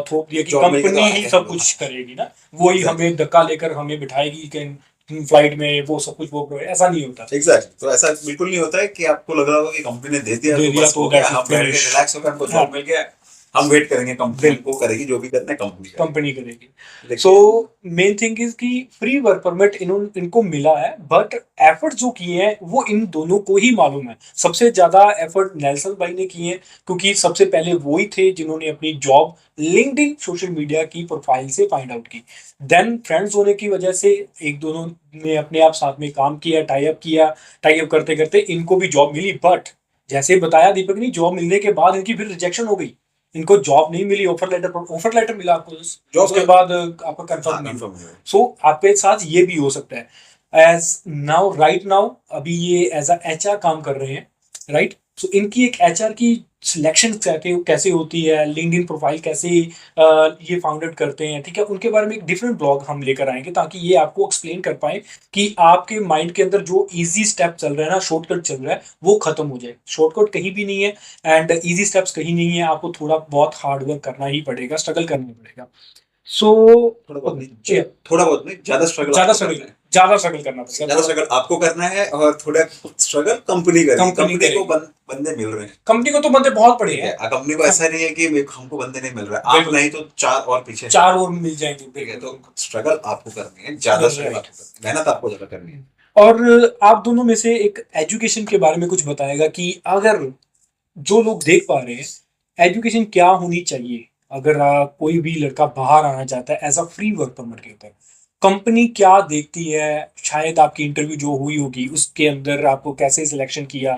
थोप दिया कि
जॉब मिल गया तो
कंपनी
आ
ही
गए
सब
हम लोग,
कुछ
हाँ,
करेगी ना, वो ही
एग्जैक्टली
हमें धक्का लेकर हमें बिठाएगी कि फ्लाइट में वो सब कुछ, वो ऐसा नहीं होता।
एग्जैक्टली। तो ऐसा बिल्कुल नहीं होता है कि आपको लग रहा होगा कि कंपनी ने दे दिया
दे
तो
दिया
बस
तो
हो गया,
दैट्स
हम बैठ गए,
फिनिश।
रिलैक्स हो गए, हमको
हाँ,
जॉब मिल गया, हम वेट करेंगे, कंपनी
बिल्कुल,
हमको करेगी, जो भी करना है कंपनी करेगी।
कंपनी करेगी। सो
लेकिन
मेन थिंग इज कि फ्री वर्क परमिट इनको मिला है, बट एफर्ट जो किए हैं वो इन दोनों को ही मालूम है। सबसे ज्यादा एफर्ट नेल्सन भाई ने किए हैं, क्योंकि सबसे पहले वो ही थे जिन्होंने अपनी जॉब लिंक्डइन सोशल मीडिया की प्रोफाइल से फाइंड आउट की। देन फ्रेंड्स होने की वजह से एक दोनों ने अपने आप साथ में काम किया, टाई अप करते करते इनको भी जॉब मिली। बट जैसे बताया दीपक ने, जॉब मिलने के बाद इनकी फिर रिजेक्शन हो गई, इनको जॉब नहीं मिली, ऑफर लेटर मिला आपको,
जॉब,
उसके बाद आपका कंफर्म
हाँ,
नहीं हुआ।
कंफर्म है।
सो आपके साथ ये भी हो सकता है। एज नाउ, राइट नाउ, अभी ये एज अ एचआर काम कर रहे हैं, राइट। सो इनकी एक एचआर की सिलेक्शन कैसे होती है, लिंक्डइन प्रोफाइल कैसे ये फाउंडेड करते हैं, ठीक है, उनके बारे में एक डिफरेंट ब्लॉग हम लेकर आएंगे ताकि ये आपको एक्सप्लेन कर पाए कि आपके माइंड के अंदर जो इजी स्टेप चल रहा है ना, शॉर्टकट चल रहा है, वो खत्म हो जाए। शॉर्टकट कहीं भी नहीं है एंड इजी स्टेप्स कहीं नहीं है, आपको थोड़ा बहुत हार्ड वर्क करना ही पड़ेगा, स्ट्रगल करना पड़ेगा। सो
थोड़ा बहुत नहीं, थोड़ा बहुत नहीं, ज्यादा स्ट्रगल
ज्यादा
आपको
स्ट्रगल
करना है।
ज्यादा स्ट्रगल करना पड़ेगा,
ज्यादा स्ट्रगल आपको करना है और थोड़ा स्ट्रगल कंपनी करेगी।
कंपनी
कंपनी को
करेगी।
बंदे मिल रहे हैं,
कंपनी को तो बंदे बहुत पड़े
ठीक है।
हैं,
कंपनी को ऐसा नहीं है कि हमको बंदे नहीं मिल रहे, आप
बिल्कुल,
नहीं तो चार और पीछे है,
चार और मिल जाएंगे,
ठीक है।
बिल्कुल
तो स्ट्रगल आपको करनी है, ज्यादा स्ट्रगल
राइट।
आपको करनी है, मेहनत आपको ज्यादा करनी है।
और आप दोनों में से एक एजुकेशन के बारे में कुछ बताएगा कि अगर जो लोग देख पा रहे हैं, एजुकेशन क्या होनी चाहिए अगर कोई भी लड़का बाहर आना चाहता है as a free work permit के ऊपर, कंपनी क्या देखती है, शायद आपकी इंटरव्यू जो हुई होगी उसके अंदर आपको कैसे सिलेक्शन किया,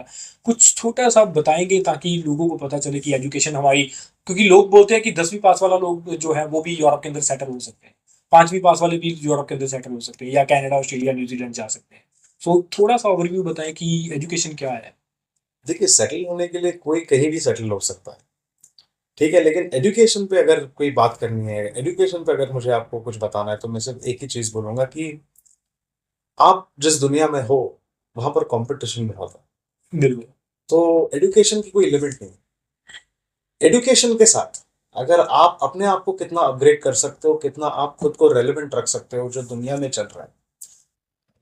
कुछ छोटा सा बताएंगे ताकि लोगों को पता चले कि एजुकेशन हमारी, क्योंकि लोग बोलते हैं कि 10वीं पास वाला लोग जो है वो भी यूरोप के अंदर सेटल हो सकते हैं, 5वीं पास वाले भी यूरोप के अंदर सेटल हो सकते हैं, या कनाडा, ऑस्ट्रेलिया, न्यूजीलैंड जा सकते हैं। सो थोड़ा सा ओवरव्यू बताएं कि एजुकेशन क्या है।
देखिए, सेटल होने के लिए कोई कहीं भी सेटल हो सकता है, ठीक है, लेकिन एजुकेशन पे अगर कोई बात करनी है, एजुकेशन पे अगर मुझे आपको कुछ बताना है, तो मैं सिर्फ एक ही चीज बोलूंगा कि आप जिस दुनिया में हो वहां पर कंपटीशन बहुत है।
बिल्कुल
तो एजुकेशन की कोई लिमिट नहीं। एजुकेशन के साथ अगर आप अपने आप को कितना अपग्रेड कर सकते हो, कितना आप खुद को रेलिवेंट रख सकते हो जो दुनिया में चल रहा है।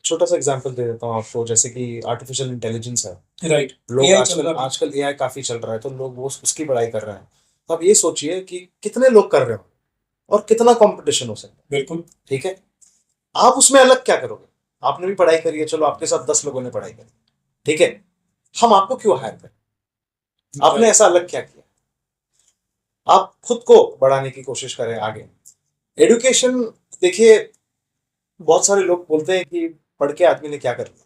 छोटा सा एग्जांपल दे देता हूँ आपको, जैसे कि आर्टिफिशियल इंटेलिजेंस है।
राइट,
लोग
एआई चल
आजकल
रहा है।
आजकल एआई काफी चल रहा है, तो लोग वो उसकी पढ़ाई कर रहे हैं। तो आप ये सोचिए कि कितने लोग कर रहे हो और कितना कंपटीशन हो सकता है,
बिल्कुल
ठीक है। आप उसमें अलग क्या करोगे? आपने भी पढ़ाई करी है, चलो आपके साथ 10 लोगों ने पढ़ाई करी, ठीक है, हम आपको क्यों हायर करें? आपने ऐसा अलग क्या किया? आप खुद को बढ़ाने की कोशिश करें आगे। एजुकेशन, देखिए, बहुत सारे लोग बोलते हैं कि पढ़ के आदमी ने क्या कर लिया,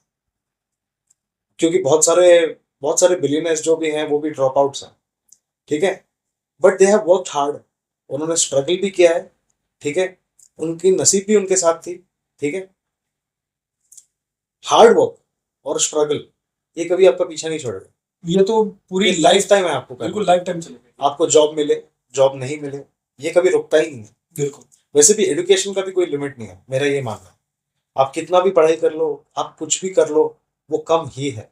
क्योंकि बहुत सारे बिलियनर्स जो भी हैं वो भी ड्रॉप आउट्स हैं, ठीक है, but they have worked hard. उन्होंने स्ट्रगल भी किया है, ठीक है, उनकी नसीब भी उनके साथ थी, ठीक है। हार्ड वर्क और स्ट्रगल ये कभी आपका पीछा नहीं छोड़ेगा,
ये तो पूरी
ये लाइफ टाइम है आपको
बिल्कुल
करना।
लाइफ टाइम चलेगा,
आपको जॉब मिले, जॉब नहीं मिले, ये कभी रुकता ही नहीं है।
बिल्कुल।
वैसे भी एजुकेशन का भी कोई लिमिट नहीं है, मेरा ये मानना है। आप कितना भी पढ़ाई कर लो, आप कुछ भी कर लो, वो कम ही है।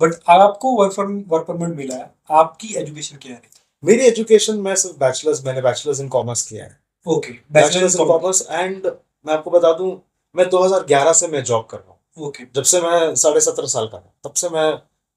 बट आपको वर्क परमिट मिला है, आपकी एजुकेशन क्या है?
मेरी एजुकेशन, मैं सिर्फ मैंने बैचलर्स इन कॉमर्स किया है,
okay,
bachelors in commerce. And मैं आपको बता दूं, मैं 2011 से मैं जॉब कर रहा हूँ।
ओके,
जब से मैं 17.5 साल का था तब से मैं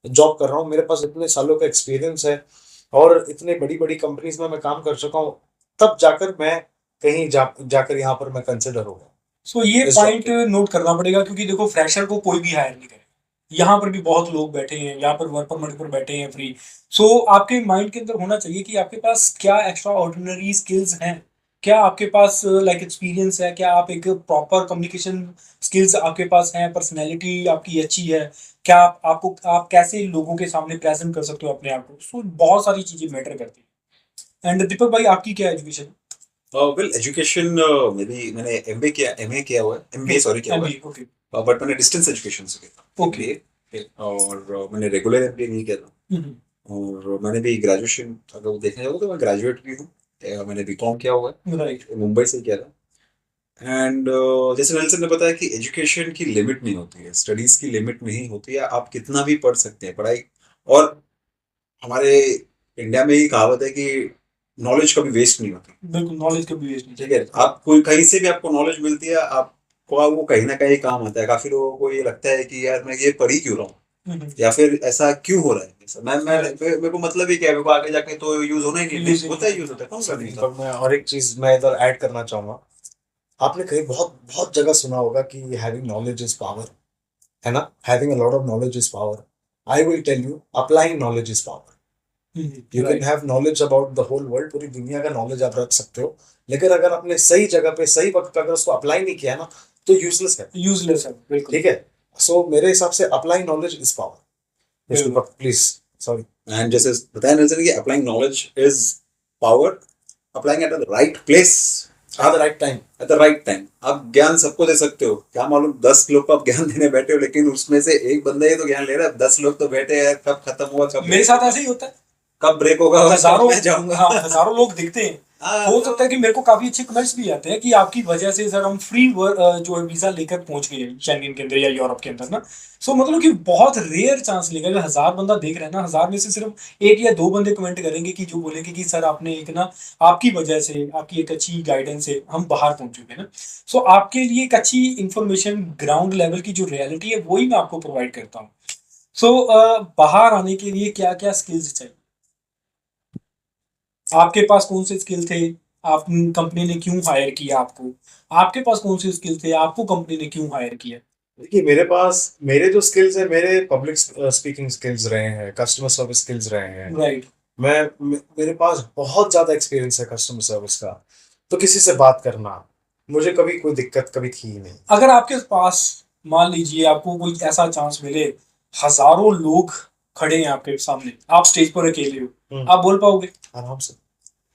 जॉब कर रहा हूँ। मेरे पास इतने सालों का एक्सपीरियंस है और इतने बड़ी बड़ी कंपनीज में मैं काम कर चुका हूँ, तब जाकर मैं कहीं जाकर यहाँ पर मैं कंसिडर हो गया
सो ये
इस जॉब
पॉइंट
के लिए।
नोट करना पड़ेगा, क्योंकि देखो फ्रेशर को कोई भी हायर नहीं करेगा, यहाँ पर भी बहुत लोग बैठे हैं, यहाँ पर वर्क परमिट पर बैठे हैं फ्री। सो आपके माइंड के अंदर होना चाहिए कि आपके पास क्या एक्स्ट्रा ऑर्डिनरी स्किल्स हैं, क्या आपके पास लाइक एक्सपीरियंस है, क्या आप एक प्रॉपर कम्युनिकेशन स्किल्स आपके पास हैं, पर्सनैलिटी आपकी अच्छी है, क्या आप कैसे लोगों के सामने प्रेजेंट कर सकते हो अपने आप को। सो बहुत सारी चीजें मैटर करती हैं। एंड दीपक भाई, आपकी क्या एजुकेशन?
वेल एजुकेशन मेरी मैंने एमबीए किया, एमए किया हुआ है, एमबीए सॉरी किया हुआ
एमबीए,
है।
ओके।
बट मैंने डिस्टेंस एजुकेशन से किया था
ओके।
एमबीए, और मैंने रेगुलर एमबीए नहीं किया था।
हम्म।
और मैंने भी ग्रेजुएशन अगर वो देखने जाओ तो मैं ग्रेजुएट भी हूँ। मैंने बीकॉम किया हुआ
राइट।
है, मुंबई से किया था। एंड जैसे नेल्सन ने बताया कि एजुकेशन की लिमिट नहीं होती है, स्टडीज की लिमिट नहीं होती है, आप कितना भी पढ़ सकते हैं पढ़ाई। और हमारे इंडिया में ही कहावत है कि नॉलेज कभी वेस्ट नहीं होती।
बिल्कुल, नॉलेज कभी वेस्ट नहीं
ठीक है, आप कोई कहीं से भी आपको नॉलेज मिलती है, आपको वो कहीं ना कहीं काम आता है। काफी लोगों को ये लगता है कि यार मैं ये पढ़ ही क्यों रहा हूँ,
चाहिए।
या फिर ऐसा क्यों हो रहा है ऐसा।
Right.
मेरे को मतलब ही क्या है, मेरे को आगे जाके तो यूज होना ही नहीं,
यूज ही
होता
नहीं
है, यूज होता है, कौन सा नहीं होता।
दीपक, मैं और एक चीज मैं इधर ऐड करना चाहूंगा। आपने कहीं बहुत बहुत जगह सुना होगा कि हैविंग नॉलेज इज पावर, है ना? Having a lot of knowledge is power. I will tell you, applying knowledge is power. You can
right.
Have knowledge about the whole world, पूरी दुनिया का नॉलेज आप रख सकते हो, लेकिन अगर आपने सही जगह पे सही वक्त पे अगर उसको अप्लाई नहीं किया ना, तो यूजलेस है।
यूजलेस है, बिल्कुल।
ठीक है। सो मेरे हिसाब से applying knowledge is power. Yes
बिल्कुल।
दीपक, प्लीज। सॉरी।
एंड जैसे बताया नेल्सन कि applying knowledge is power, applying at the right place
at the right time.
At the right time. आप ज्ञान सबको दे सकते हो, क्या मालूम 10 लोग को आप ज्ञान देने बैठे हो, लेकिन उसमें से एक बंदा ही तो ज्ञान ले रहा है, 10 लोग तो बैठे हैं, कब खत्म हुआ, कब
मेरे
ब्रेक
साथ
होगा,
ऐसे ही होता है।
कब ब्रेक होगा और कब
हजारों,
मैं जाऊंगा।
हाँ, हजारों लोग दिखते हैं।
हाँ,
हो
तो
सकता है कि मेरे को काफी अच्छे कमेंट्स भी आते हैं कि आपकी वजह से सर हम फ्री जो है वीजा लेकर पहुंच गए शेंगेन के अंदर या यूरोप के अंदर ना। सो मतलब कि बहुत रेयर चांस लेगा, अगर 1000 बंदा देख रहा है ना, 1000 में से सिर्फ एक या दो बंदे कमेंट करेंगे कि जो बोलेंगे कि सर आपने एक ना, आपकी वजह से, आपकी एक अच्छी गाइडेंस से हम बाहर पहुंच चुके हैं ना। सो आपके लिए एक अच्छी इंफॉर्मेशन, ग्राउंड लेवल की जो रियलिटी है वही मैं आपको प्रोवाइड करता हूँ। सो बाहर आने के लिए क्या क्या स्किल्स चाहिए? आपके पास कौन से स्किल थे? आप कंपनी ने क्यों हायर किया आपको? आपके पास कौन से स्किल थे? आपको कंपनी ने क्यों हायर किया?
देखिए, मेरे पास मेरे जो स्किल्स है, मेरे पब्लिक स्पीकिंग स्किल्स रहे हैं, कस्टमर सर्विस स्किल्स रहे हैं।
राइट।
मेरे पास बहुत ज्यादा एक्सपीरियंस है कस्टमर सर्विस का। तो किसी से बात करना, मुझे कभी कोई दिक्कत कभी थी ही नहीं।
अगर आपके पास, मान लीजिए आपको कोई ऐसा चांस मिले, हजारों लोग खड़े हैं आपके सामने, आप स्टेज पर अकेले हो, आप बोल पाओगे?
आराम से।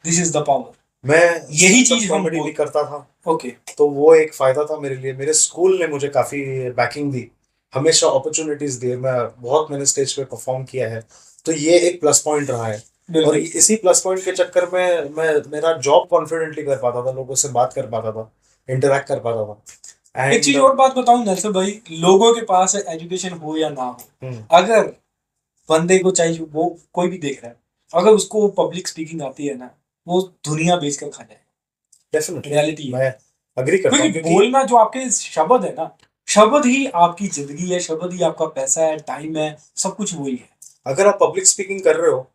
This is the power.
मैं
यही चीज हम
कॉमेडी भी करता था,
ओके।
तो वो एक फायदा था मेरे लिए। मेरे स्कूल ने मुझे काफी बैकिंग दी, हमेशा अपॉर्चुनिटीज दी। मैं बहुत, मैंने स्टेज पे परफॉर्म किया है, तो ये एक प्लस पॉइंट रहा है। और
बिल्कुल।
इसी प्लस पॉइंट के चक्कर में मैं मेरा जॉब कॉन्फिडेंटली कर पाता था, लोगों से बात कर पाता था, इंटरेक्ट कर पाता था।
एक चीज
एंड
और बात बताऊं नेल्सन भाई, लोगों के पास एजुकेशन हो या ना हो, अगर बंदे को चाहिए, वो कोई भी देख रहा है, अगर उसको पब्लिक स्पीकिंग आती है ना, वो दुनिया बेच कर खा जाए।
डेफिनेटली
रियलिटी है।
मैं अग्री करता
क्योंकि
हूँ, क्योंकि
बोलना जो आपके शब्द है ना, शब्द ही आपकी जिंदगी है, शब्द ही आपका पैसा है, टाइम है, सब कुछ वही है।
अगर आप पब्लिक स्पीकिंग कर रहे हो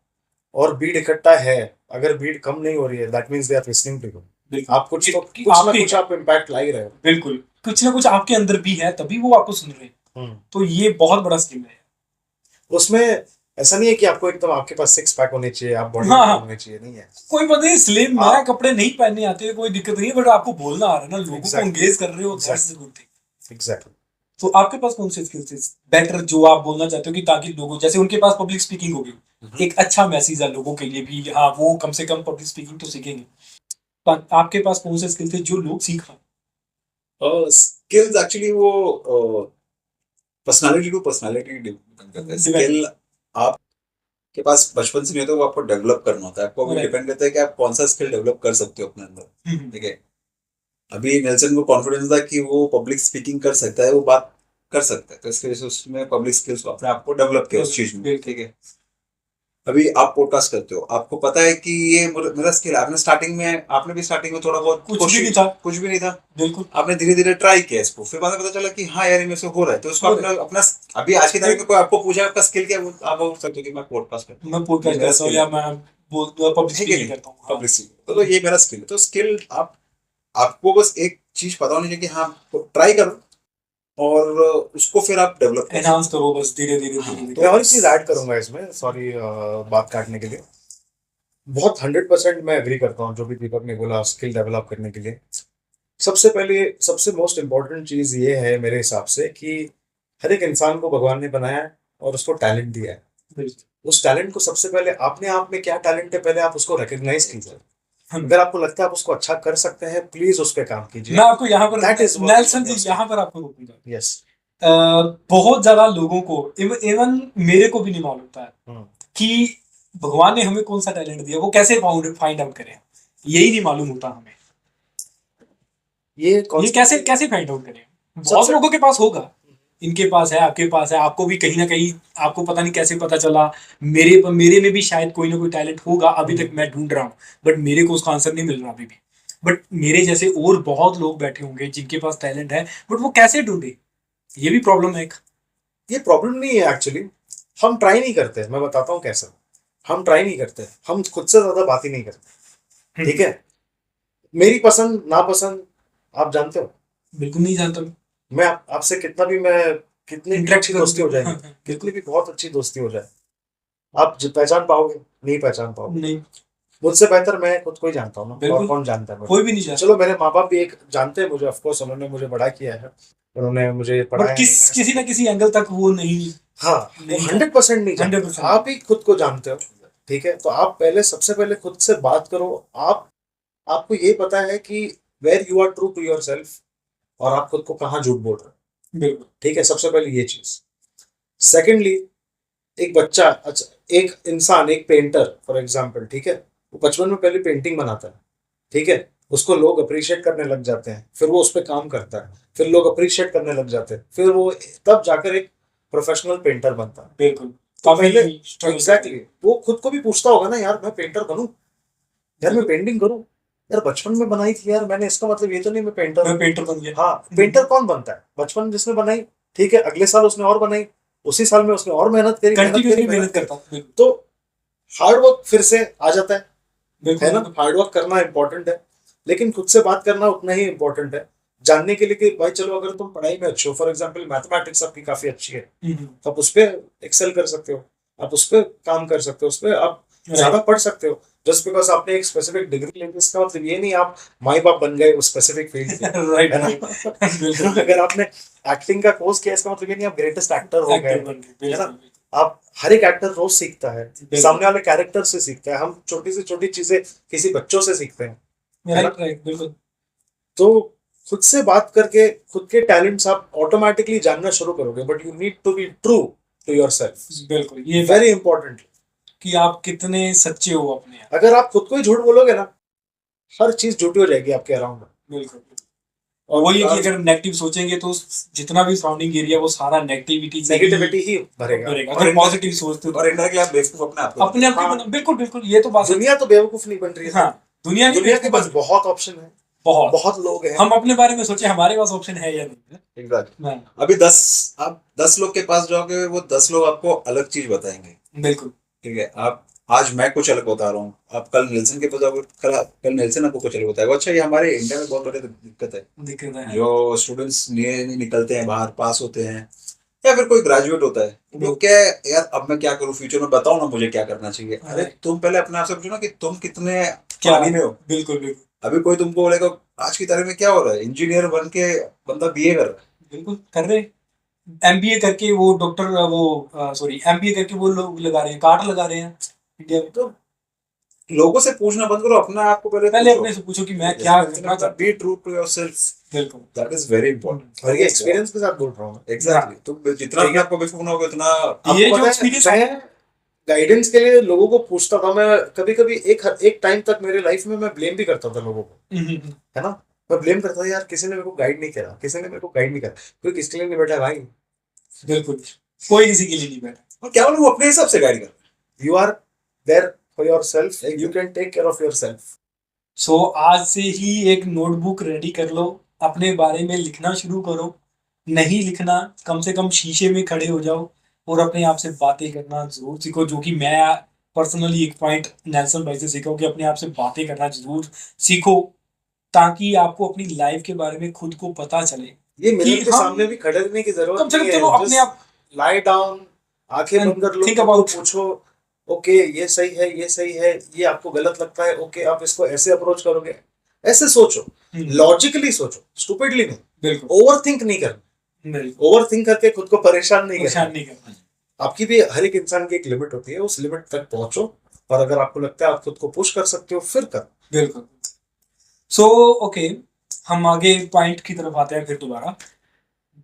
और भीड़ इकट्ठा है, अगर भीड़ कम नहीं हो रही है, that means they are listening to you.
बिल्कुल।
आप कुछ तो
कि
कुछ ना
आपके,
कुछ आप इम्पैक्ट ला ही रहे हो।
बिल्कुल कुछ ना कुछ आपके अंदर भी है, तभी वो आपको सुन रहे हैं। तो ये बहुत बड़ा स्किल है।
उसमें ऐसा नहीं है कि आपको एकदम आपके पास सिक्स पैक होने चाहिए, आप बॉडी
हाँ, हाँ।
होने चाहिए, नहीं है।
कोई बंदे स्लिम है,
आप
कपड़े नहीं पहनने आते, कोई दिक्कत नहीं है, बट आपको बोलना आ रहा है ना, लोगों को
Exactly.
एंगेज कर रहे हो, that's
Exactly.
The good thing.
Exactly.
तो आपके पास कौन से स्किल्स है बेटर जो आप बोलना चाहते हो, कि ताकि लोगों, जैसे उनके पास पब्लिक स्पीकिंग होगी, एक अच्छा मैसेज है लोगों के लिए भी, हाँ वो कम से कम पब्लिक स्पीकिंग तो सीखेंगे। तो आपके पास कौन से स्किल थे जो लोग सीख पाए?
स्किल्स एक्चुअली वो पर्सनालिटी टू पर्सनालिटी डिपेंड करता है। स्किल आपके पास बचपन से नहीं होता, वो आपको डेवलप करना होता है। आपको अभी
Right.
डिपेंड करता है कि आप कौन सा स्किल डेवलप कर सकते हो अपने अंदर।
हम्म।
ठीक है, अभी नेल्सन को कॉन्फिडेंस था कि वो पब्लिक स्पीकिंग कर सकता है, वो बात कर सकता है, तो इसकी वजह से उसने पब्लिक स्किल्स को अपने आप को डेवलप किया उस चीज में।
बिल्कुल।
ठीक है, अभी आप पॉडकास्ट करते हो, आपको पता है कि ये मेरा स्किल है। आपने स्टार्टिंग में, आपने भी स्टार्टिंग में थोड़ा बहुत
कुछ भी नहीं था।
कुछ भी नहीं था,
बिल्कुल।
आपने धीरे धीरे ट्राई किया इसको, फिर बाद में पता चला कि हाँ यार ये मेरे से हो रहा है, तो उसको
हो
अपना अपना अभी आज की तारीख में कोई आपको पूछा आपका स्किल क्या है, आप बोल सकते हो कि मैं पॉडकास्ट करता हूँ,
मैं पॉडकास्ट करता हूँ, या मैं पब्लिक
ठीक है,
स्पीकिंग करता हूँ। हाँ।
पब्लिक स्पीकिंग, तो ये मेरा स्किल है। तो स्किल आप, आपको बस एक चीज पता होनी चाहिए कि हाँ ट्राई करो, और उसको फिर आप डेवलप कर
एनहांस करो बस धीरे धीरे
हाँ,
धीरे
मैं
धीरे।
और एक चीज ऐड करूंगा इसमें, सॉरी बात काटने के लिए। बहुत 100% मैं एग्री करता हूँ जो भी दीपक ने बोला स्किल डेवलप करने के लिए। सबसे पहले सबसे मोस्ट इम्पोर्टेंट चीज ये है मेरे हिसाब से कि हर एक इंसान को भगवान ने बनाया है और उसको टैलेंट दिया है।
बिल्कुल।
उस टैलेंट को सबसे पहले अपने आप में क्या टैलेंट है पहले आप उसको रिकग्नाइज कीजिए।
हम-
अगर आपको लगता है आप उसको अच्छा कर सकते हैं प्लीज उस पर काम कीजिए।
मैं आपको यहाँ पर
That is what
Nelson
you
जी यहाँ पर आपको रोकूंगा।
यस।
अ, बहुत ज्यादा लोगों को इवन मेरे को भी नहीं मालूम था कि भगवान ने हमें कौन सा टैलेंट दिया, वो कैसे फाइंड आउट करें, यही नहीं मालूम होता हमें।
ये
ये कैसे कैसे फाइंड आउट करें? बहुत
सबसे-
लोगों के पास होगा, इनके पास है, आपके पास है, आपको भी कहीं ना कहीं आपको पता नहीं कैसे पता चला। मेरे में भी शायद कोई ना कोई टैलेंट होगा, अभी तक मैं ढूंढ रहा हूँ, बट मेरे को उसका आंसर नहीं मिल रहा अभी भी। बट मेरे जैसे और बहुत लोग बैठे होंगे जिनके पास टैलेंट है, बट वो कैसे ढूंढे, ये भी प्रॉब्लम है एक।
ये प्रॉब्लम नहीं है एक्चुअली, हम ट्राई नहीं करते। मैं बताता हूँ कैसे। हम ट्राई नहीं करते, हम खुद से ज्यादा बात ही नहीं करते। ठीक है, मेरी पसंद नापसंद आप जानते हो।
बिल्कुल नहीं जानता मैं।
मैं आपसे कितना भी मैं कितनी भी
Interact
अच्छी दोस्ती हो
करूंगा।
जाएगी,
हाँ,
कितनी भी बहुत अच्छी दोस्ती हो जाए, आप पहचान पाओगे नहीं पहचान पाओगे।
नहीं,
मुझसे बेहतर मैं खुद को ही जानता हूँ ना, और
बिल्कुल।
कौन जानता है मुझे।
कोई भी नहीं जानता।
चलो मेरे माँ बाप भी एक जानते हैं मुझे, ऑफकोर्स उन्होंने मुझे बड़ा किया है, उन्होंने मुझे पढ़ाया
बट किसी ना किसी एंगल तक वो नहीं।
हाँ,
नहीं
100% नहीं जानते।
100%
आप ही खुद को जानते हो। ठीक है, तो आप पहले सबसे पहले खुद से बात करो। आपको ये पता है कि where you are true to yourself, और आप खुद को कहाँ झूठ बोल रहे हो।
बिल्कुल।
ठीक है, सबसे पहले ये चीज। सेकेंडली, एक बच्चा, अच्छा एक इंसान, एक पेंटर फॉर एग्जाम्पल, ठीक है, वो बचपन में पहले पेंटिंग बनाता है। ठीक है, उसको लोग अप्रिशिएट करने लग जाते हैं, फिर वो उस पर काम करता है, फिर लोग अप्रिशिएट करने लग जाते हैं, फिर वो तब जाकर एक प्रोफेशनल पेंटर बनता है।
बिल्कुल।
तो
काफी
पहले
struggle
एग्जैक्टली वो खुद को भी पूछता होगा ना, यार मैं पेंटर बनूं, यार मैं पेंटिंग करूं, यार बचपन में बनाई थी यार मैंने, इसका मतलब ये तो नहीं मैं पेंटर
मैं
हूं।
पेंटर बन गया।
हाँ, पेंटर कौन बनता है? बचपन में जिसने बनाई, ठीक है, अगले साल उसने और बनाई, उसी साल में उसने और मेहनत करी,
कंटिन्यूसली मेहनत करता हूँ। बिल्कुल।
तो हार्ड वर्क फिर से आ जाता है
बिल्कुल
ना। हार्ड वर्क करना इंपॉर्टेंट है, लेकिन खुद से बात करना उतना ही इंपॉर्टेंट है। जानने के लिए कि भाई चलो अगर तुम पढ़ाई में अच्छे हो, फॉर एग्जाम्पल मैथमेटिक्स आपकी काफी अच्छी है, तो आप उस पर एक्सेल कर सकते हो, आप उस पर काम कर सकते हो, उस पर आप ज्यादा पढ़ सकते हो। जस्ट बिकॉज आपने एक स्पेसिफिक डिग्री ली, इसका मतलब ये नहीं आप माई बाप बन गए उस स्पेसिफिक फील्ड के,
राइट
है ना।
बिल्कुल।
अगर आपने एक्टिंग का कोर्स किया, इसका मतलब ये नहीं आप ग्रेटेस्ट एक्टर हो गए,
Actor बन गए,
है ना।
बिल्कुल।
आप हर एक एक्टर रोज सीखता है,
बिल्कुल।
सामने वाले कैरेक्टर से सीखता है। हम छोटी से छोटी चीजें किसी बच्चों से सीखते हैं, है ना।
राइट राइट बिल्कुल।
तो खुद से बात करके खुद के टैलेंट्स आप ऑटोमेटिकली जानना शुरू करोगे, but you need to be true to yourself.
बिल्कुल ये
वेरी इंपॉर्टेंट।
कि आप कितने सच्चे हो अपने आप।
अगर आप खुद को ही झूठ बोलोगे ना, हर चीज झूठी हो जाएगी आपके अराउंड।
बिल्कुल। और वही है कि अगर नेगेटिव सोचेंगे तो जितना भी सराउंडिंग एरिया वो सारा नेगेटिविटी
नेगेटिविटी ही भरेगा।
अगर पॉजिटिव सोचते हो
और इंडायरेक्टली आप बेवकूफ अपने आप को
अपने आप
हाँ।
ही बिल्कुल बिल्कुल, ये तो बात सच है।
दुनिया तो बेवकूफ नहीं बन रही है।
हाँ, दुनिया नहीं,
दुनिया के
बेवकूफ
पास बहुत ऑप्शन है,
बहुत।
बहुत लोग हैं।
हम अपने बारे में सोचे हमारे पास ऑप्शन है या नहीं है।
एग्जैक्टली।
हाँ,
अभी आप 10 लोग के पास जाओगे, वो 10 लोग आपको अलग चीज बताएंगे।
बिल्कुल।
ठीक है, आप आज मैं कुछ अलग बता रहा हूँ, आप कल नेल्सन के पास जाओगे, कल नेल्सन आपको कुछ अलग बताएगा। अच्छा, ये हमारे इंडिया में बहुत बड़ी दिक्कत है।
दिक्कत है।
जो स्टूडेंट्स निकलते हैं बाहर, पास होते हैं, या फिर कोई ग्रेजुएट होता है, वो क्या है, यार अब मैं क्या करूँ फ्यूचर में, बताओ ना मुझे क्या करना चाहिए। अरे तुम पहले अपने आप से पूछो ना कि तुम कितने पानी में हो।
बिल्कुल बिल्कुल।
अभी कोई तुमको बोलेगा आज की तारीख में क्या हो रहा है, इंजीनियर बन के बंदा बीए कर रहा है।
बिल्कुल कर रहे, एमबीए करके वो डॉक्टर वो सॉरी एमबीए करके वो लोग लगा रहे हैं, कार्ड लगा रहे हैं इंडिया में।
तो लोगों से पूछना बंद करो, अपने आप को पहले
अपने से पूछो कि मैं क्या करना चाहता हूँ।
बी ट्रू टू योरसेल्फ,
बिल्कुल।
That is very important.
और ये एक्सपीरियंस के साथ बोल रहा हूँ।
एग्जैक्टली, तो जितना अपने आप को बेवकूफ बनाओगे उतना
ये
आपको
जो
पता है,
एक्सपीरियंस
मैं गाइडेंस के लिए लोगों को पूछता था। मैं कभी कभी एक टाइम तक मेरे लाइफ में मैं ब्लेम भी करता था लोगों को, है ना। मैं ब्लेम करता था, यार किसी ने मेरे को गाइड नहीं करा, किसी ने मेरे को गाइड नहीं करा, कोई किसके लिए नहीं बैठा भाई।
बिल्कुल, कोई किसी के लिए नहीं बैठा।
और क्या बोलूं, वो अपने हिसाब से गाइड कर।
You are there for yourself, you can take care of yourself.
So आज से ही एक नोटबुक रेडी कर लो, अपने बारे में लिखना शुरू करो। नहीं लिखना, कम से कम शीशे में खड़े हो जाओ और अपने आप से बातें करना जरूर सीखो, जो कि मैं पर्सनली एक पॉइंट नेल्सन भाई से सीखा हूं कि अपने आप से बातें करना जरूर सीखो, ताकि आपको अपनी लाइफ के बारे में खुद को पता चले
ये मिरर
कि
के
हम
सामने भी खड़े रहने की
कम
जरूरत
से कम
नहीं
चलो
है,
अपने
जस्ट
आप
लाई डाउन, आंखें
एंड
बंद कर लो,
थिंक
खुद को
अबाउट।
पूछो ओके ये सही है, ये सही है, ये आपको गलत लगता है, ओके आप इसको ऐसे अप्रोच करोगे, ऐसे सोचो, लॉजिकली सोचो, स्टूपिडली नहीं,
बिल्कुल
ओवर थिंक नहीं करना,
बिल्कुल
ओवर थिंक करके खुद को परेशान नहीं करना।
परेशान नहीं करना।
आपकी भी हर एक इंसान की एक लिमिट होती है, उस लिमिट तक पहुंचो, और अगर आपको लगता है आप खुद को पुश कर सकते हो फिर करो।
बिल्कुल। सो ओके, हम आगे पॉइंट की तरफ आते हैं फिर दोबारा।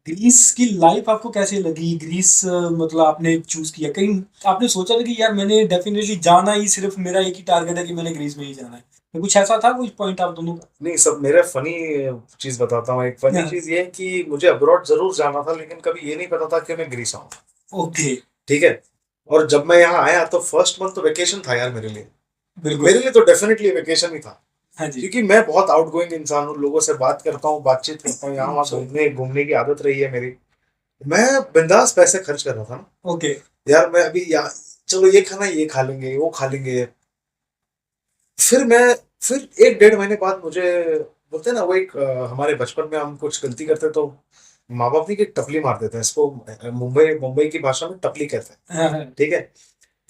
ग्रीस की लाइफ आपको कैसे लगी? ग्रीस मतलब आपने चूज किया, कहीं आपने सोचा था कि यार मैंने डेफिनेटली जाना ही, सिर्फ मेरा एक ही टारगेट है कि मैंने ग्रीस में ही जाना है, तो कुछ ऐसा था कुछ पॉइंट आप दोनों का?
नहीं, सब मेरा फनी चीज बताता हूँ। एक फनी
हाँ,
चीज ये है कि मुझे अब्रॉड जरूर जाना था, लेकिन कभी ये नहीं पता था कि मैं ग्रीस आऊँ।
ओके।
ठीक है। और जब मैं यहाँ आया तो फर्स्ट मंथ तो वेकेशन था यार मेरे लिए।
बिल्कुल।
मेरे लिए तो डेफिनेटली वेकेशन ही था,
हाँ जी।
क्योंकि मैं बहुत आउटगोइंग इंसान हूँ, लोगों से बात करता हूँ, बातचीत करता हूँ, यहाँ वहाँ
सो
घूमने घूमने की आदत रही है मेरी। मैं बिंदास पैसे खर्च कर रहा था ना
ओके।
यार। मैं अभी यहाँ, चलो ये खाना, ये खा लेंगे, वो खा लेंगे। फिर मैं, फिर एक डेढ़ महीने बाद मुझे बोलते हैं ना, वो एक हमारे बचपन में हम कुछ गलती करते तो माँ बाप नहीं, कि टपली मार देते हैं इसको, मुंबई मुंबई की भाषा में टपली कहते हैं।
हाँ हाँ
ठीक है।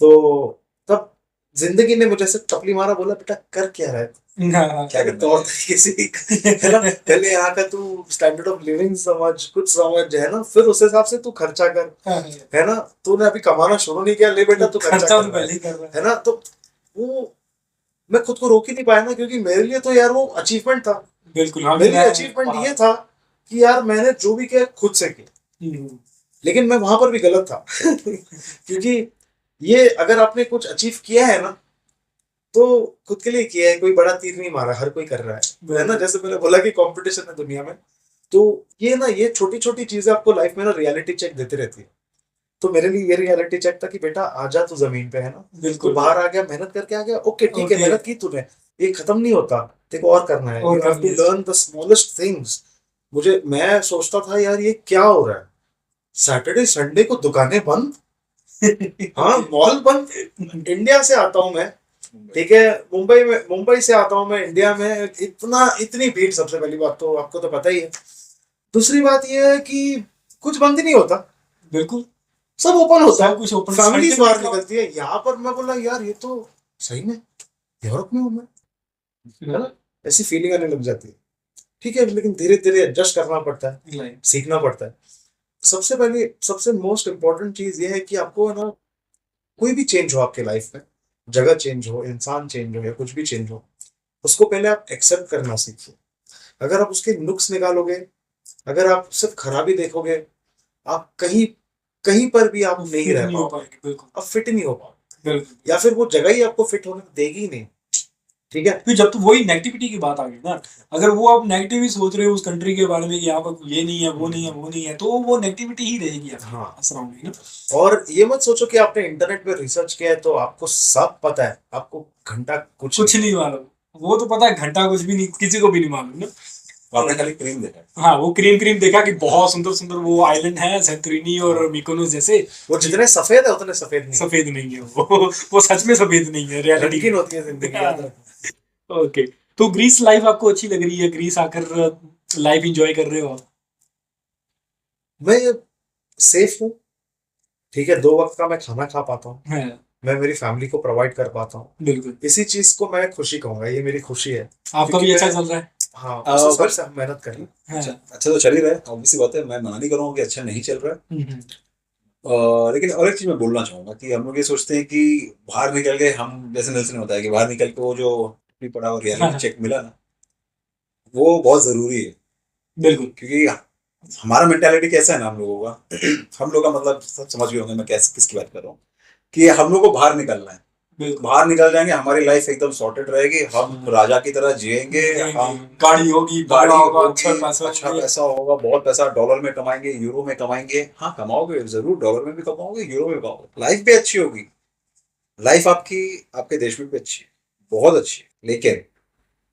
तो तब जिंदगी ने मुझे ऐसे टपली मारा, बोला बेटा कर क्या रहा है,
हाँ हाँ,
क्या
पहले
करना
तौर
है?
तरीके से है ना, पहले यहाँ का तू स्टैंडर्ड ऑफ लिविंग समझ, कुछ समझ, है ना, फिर उस हिसाब से तू खर्चा कर,
हाँ, हाँ।
है ना। तूने अभी कमाना शुरू नहीं किया, ले बेटा
तो
तू खर्चा
खर्चा
कर
तो
रहा
पहले ही कर रहा
है ना। तो वो मैं खुद को रोक ही नहीं पाया ना, क्योंकि मेरे लिए तो यार वो अचीवमेंट था।
है। बिल्कुल हाँ,
मेरे लिए
मैं
अचीवमेंट
वहाँ।
ये था कि यार मैंने जो भी किया खुद से किया।
हम्म,
लेकिन मैं वहां पर भी गलत था क्योंकि ये अगर आपने कुछ अचीव किया है ना, तो खुद के लिए किया है, कोई बड़ा तीर नहीं मारा, हर कोई कर रहा है ना।
बिल्कुल
जैसे मैंने बोला कि कंपटीशन है दुनिया में, तो ये ना, ये छोटी छोटी चीजें आपको लाइफ में ना रियलिटी चेक देती रहती है। तो मेरे लिए ये रियलिटी चेक था कि बेटा आजा तू जमीन पे, है ना, तू
बिल्कुल।
बाहर आ गया, मेहनत करके आ गया, ओके ठीक है,
ओके।
मेहनत की तूने, ये खत्म नहीं होता, तेरे को और करना है,
और
यू हैव टू
करनी है।
Learn the smallest things. मैं सोचता था यार ये क्या हो रहा है, सैटरडे संडे को दुकानें बंद, हाँ मॉल बंद। इंडिया से आता हूँ मैं, ठीक है, मुंबई से आता हूँ मैं, इंडिया में इतनी भीड़, सबसे पहली बात तो आपको तो पता ही है। दूसरी बात ये है कि कुछ बंद ही नहीं होता,
बिल्कुल
सब ओपन होता
सब
है,
कुछ ओपन।
फैमिलीज
संडे को
बाहर
निकला।
निकलती है। यहाँ पर मैं बोला यार ये तो सही में यूरोप में हूँ मैं, है ना, ऐसी फीलिंग आने लग जाती है। ठीक है, लेकिन धीरे धीरे एडजस्ट करना पड़ता है,
लाइक
सीखना पड़ता है। सबसे पहले सबसे मोस्ट इम्पोर्टेंट चीज ये है कि आपको, है ना, कोई भी चेंज हो आपके लाइफ में, जगह चेंज हो, इंसान चेंज हो, या कुछ भी चेंज हो, उसको पहले आप एक्सेप्ट करना सीखिए। अगर आप उसके नुक्स निकालोगे, अगर आप सिर्फ खराबी देखोगे, आप कहीं कहीं पर भी आप नहीं
फिट
रह
नहीं हो
पाओगे,
पाएंगे। बिल्कुल
आप फिट नहीं हो पाओगे,
बिल्कुल।
या फिर वो जगह ही आपको फिट होने देगी ही नहीं। ठीक है।
फिर जब तो वही नेगेटिविटी की बात आ गई ना, अगर वो आप नेगेटिव ही सोच रहे हो उस कंट्री के बारे में कि यहाँ पर ये नहीं है, वो नहीं है, वो नहीं है, तो वो नेगेटिविटी ही रहेगी आपके
हाँ,
सराउंडिंग ना।
और ये मत सोचो कि आपने इंटरनेट पे रिसर्च किया है तो आपको सब पता है, आपको घंटा कुछ
कुछ
नहीं
नहीं मालूम। वो तो पता है घंटा कुछ भी नहीं, किसी को भी नहीं मालूम ना।
तो आपने खाली क्रीम देखा है।
हाँ, वो क्रीम क्रीम देखा कि बहुत सुंदर सुंदर वो आइलैंड है, सेंटोरिनी और
हाँ,
मिकोनोस जैसे।
वो जितने सफेद है उतने सफेद नहीं है।
सफेद नहीं है वो सच में सफेद नहीं है रियलिटी
रंगीन होती है जिंदगी, याद रखना।
में। ओके, तो ग्रीस लाइफ आपको अच्छी लग रही है? ग्रीस आकर लाइफ एंजॉय कर रहे हो आप?
मैं सेफ हूँ, ठीक है, 2 वक्त का मैं खाना खा पाता हूँ,
हाँ,
मैं मेरी फैमिली को प्रोवाइड कर पाता हूँ।
बिल्कुल।
इसी चीज को मैं खुशी कहूंगा, ये मेरी खुशी है,
आपका
क्योंकि
भी अच्छा
मैं,
चल रहा है?
हाँ, उस हिसाब
पर
से हम मेहनत कर रहे हैं।
हाँ।
अच्छा तो चल ही रहा है, ऑब्वियस सी बात है, मैं मना नहीं करूँगा कि अच्छा नहीं चल रहा है।
हम्म,
लेकिन और एक चीज मैं बोलना चाहूंगा कि हम लोग ये सोचते हैं कि बाहर निकल के, हम जैसे नेल्सन ने बताया कि बाहर निकल के वो जो भी पड़ा और रियलिटी
हाँ,
चेक मिला ना, वो बहुत जरूरी है।
बिल्कुल
क्योंकि हमारा मेंटालिटी कैसा है ना हम लोगों का हम लोग का मतलब सब समझ गए होंगे मैं कैसे किसकी बात कर रहा हूँ, कि हम लोग को बाहर निकलना है।
बिल्कुल।
बाहर निकल जाएंगे, हमारी लाइफ एकदम सॉर्टेड रहेगी, हम राजा की तरह जिएंगे, हम
गाड़ी होगी,
गाड़ी
बंगला होगा,
होगी,
अच्छा पैसा
अच्छा
होंगे।
पैसा होगा, बहुत पैसा डॉलर में कमाएंगे, यूरो में कमाएंगे। हाँ कमाओगे जरूर, डॉलर में भी कमाओगे, यूरो में कमाओगे, लाइफ भी अच्छी होगी, लाइफ आपकी आपके देश में भी अच्छी है, बहुत अच्छी है। लेकिन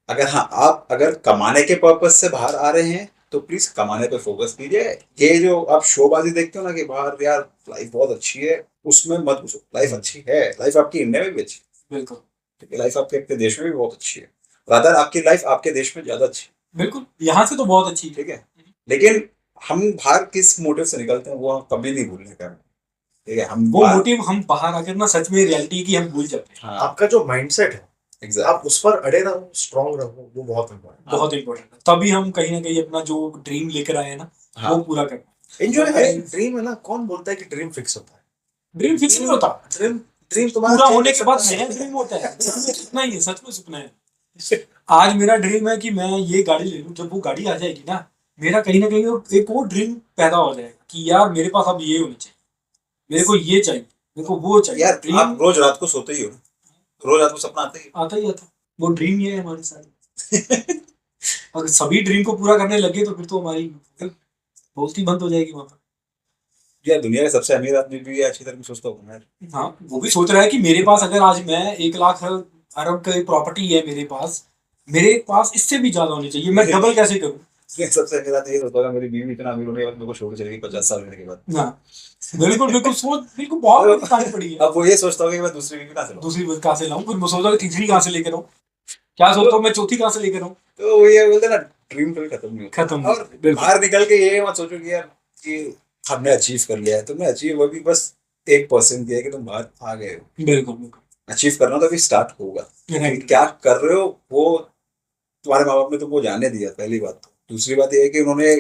अगर, हाँ, आप अगर कमाने के पर्पज से बाहर आ रहे हैं तो प्लीज कमाने पे फोकस कीजिए। ये जो आप शोबाजी देखते हो ना कि बाहर यार लाइफ बहुत अच्छी है, उसमें मत घुसो। लाइफ अच्छी है, लाइफ आपकी इंडिया में भी अच्छी है,
बिल्कुल
ठीक है, लाइफ आपके अपने देश में भी बहुत अच्छी है, रादर आपकी लाइफ आपके देश में ज्यादा अच्छी है,
बिल्कुल, यहाँ से तो बहुत अच्छी है।
ठीक है। लेकिन हम बाहर किस मोटिव से निकलते हैं वो हम कभी नहीं भूलने का। ठीक है, हम
वो
बाहर,
मोटिव हम बाहर आकर ना सच में रियलिटी की हम भूल जाते हैं।
हाँ
आपका जो माइंडसेट है
एग्जैक्ट,
आप उस पर अड़े रहो, स्ट्रांग रहो, वो बहुत इम्पोर्टेंट
बहुत इंपॉर्टेंट है, तभी हम कहीं ना कहीं अपना जो ड्रीम लेकर आए हैं ना
हाँ
वो पूरा करना।
है। एंजॉय है, ड्रीम है ना, कौन बोलता है कि ड्रीम फिक्स होता है?
ड्रीम फिक्स नहीं होता,
ड्रीम ड्रीम तुम्हारा
पूरा
change
होने
हो
के बाद
सकता
नया
है।
ड्रीम होता है। सच में सपना ही है, सच में सपना है। आज मेरा ड्रीम है कि मैं ये गाड़ी ले लूं, जब वो गाड़ी आ जाएगी ना मेरा कहीं ना कहीं एक और ड्रीम पैदा हो जाएगा कि यार मेरे पास अब ये होनी चाहिए, मेरे को ये चाहिए, मेरे को वो चाहिए।
यार
ड्रीम
आप रोज रात को सोते ही हो, रोज रात को सपना आता ही
आता ही आता, वो ड्रीम ही है हमारे साथ। अगर सभी ड्रीम को पूरा करने लगे तो फिर तो हमारी दोस्ती बंद हो जाएगी वहां पर।
है। यार दुनिया का सबसे अमीर आदमी भी अच्छी तरह सोचता होगा यार।
हाँ, वो भी सोच रहा है कि मेरे पास अगर आज मैं 1 लाख अरब की प्रॉपर्टी है मेरे पास इससे भी ज्यादा होनी चाहिए, मैं डबल कैसे करूँ?
सबसे अमीर आदमी ये सोचता होगा मेरी बीवी इतना अमीर होने के बाद मेरे को छोड़ के चलेगी 50 साल रहने के बाद।
हाँ, बिल्कुल बिल्कुल सोच, बिल्कुल बहुत बड़ी कहानी पड़ी है।
अब वो ये सोचता होगा कि मैं दूसरी बीवी कहाँ से लाऊं।
दूसरी बात कहाँ से लाऊं, फिर मैं सोचता हूँ तीसरी कहाँ से लेकर आऊँ, क्या सोचता हूँ मैं चौथी कहाँ से लेकर आऊँ।
तो वो ये बोलते हैं ना, ड्रीम कभी खत्म नहीं होता।
खत्म नहीं
और
होता, बिल्कुल।
बाहर निकल के ये मत सोचो कि यार कि हमने अचीव कर लिया है, तुमने अचीव वो भी बस 1% किया है कि तुम बाहर आ गए हो।
बिल्कुल बिल्कुल
अचीव करना तो अभी स्टार्ट होगा,
राइट।
क्या कर रहे हो वो तुम्हारे माँ बाप ने तुमको जाने दिया, पहली बात। तो दूसरी बात ये है कि उन्होंने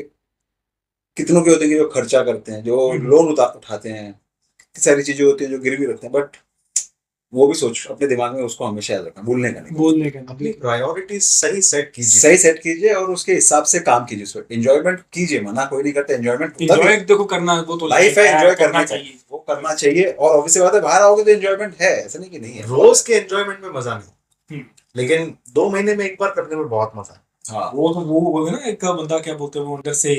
कितनों के होते हैं कि जो खर्चा करते हैं, जो लोन उठाते हैं, कितनी सारी चीजें होती हैं जो गिरवी रखते हैं, बट वो भी सोच अपने दिमाग में उसको हमेशा याद रखना, भूलने का नहीं।
बोलने का
अपनी प्रायोरिटीज सही सेट कीजिए,
सही सेट कीजिए और उसके हिसाब से काम कीजिए, उसको एंजॉयमेंट कीजिए, मना कोई नहीं करता, एंजॉयमेंट
एंजॉय देखो करना है, वो तो
लाइफ है, एंजॉय करना
करना
चाहिए, वो करना चाहिए। और ऑब्वियसली बात है बाहर आओगे तो एंजॉयमेंट है, ऐसा नहीं कि नहीं है।
रोज के एंजॉयमेंट में मजा नहीं,
हम्म।
लेकिन 2 महीने में एक बार करने में बहुत मजा है।
हाँ,
वो है ना, एक बंदा क्या बोलते हैं वो अंदर से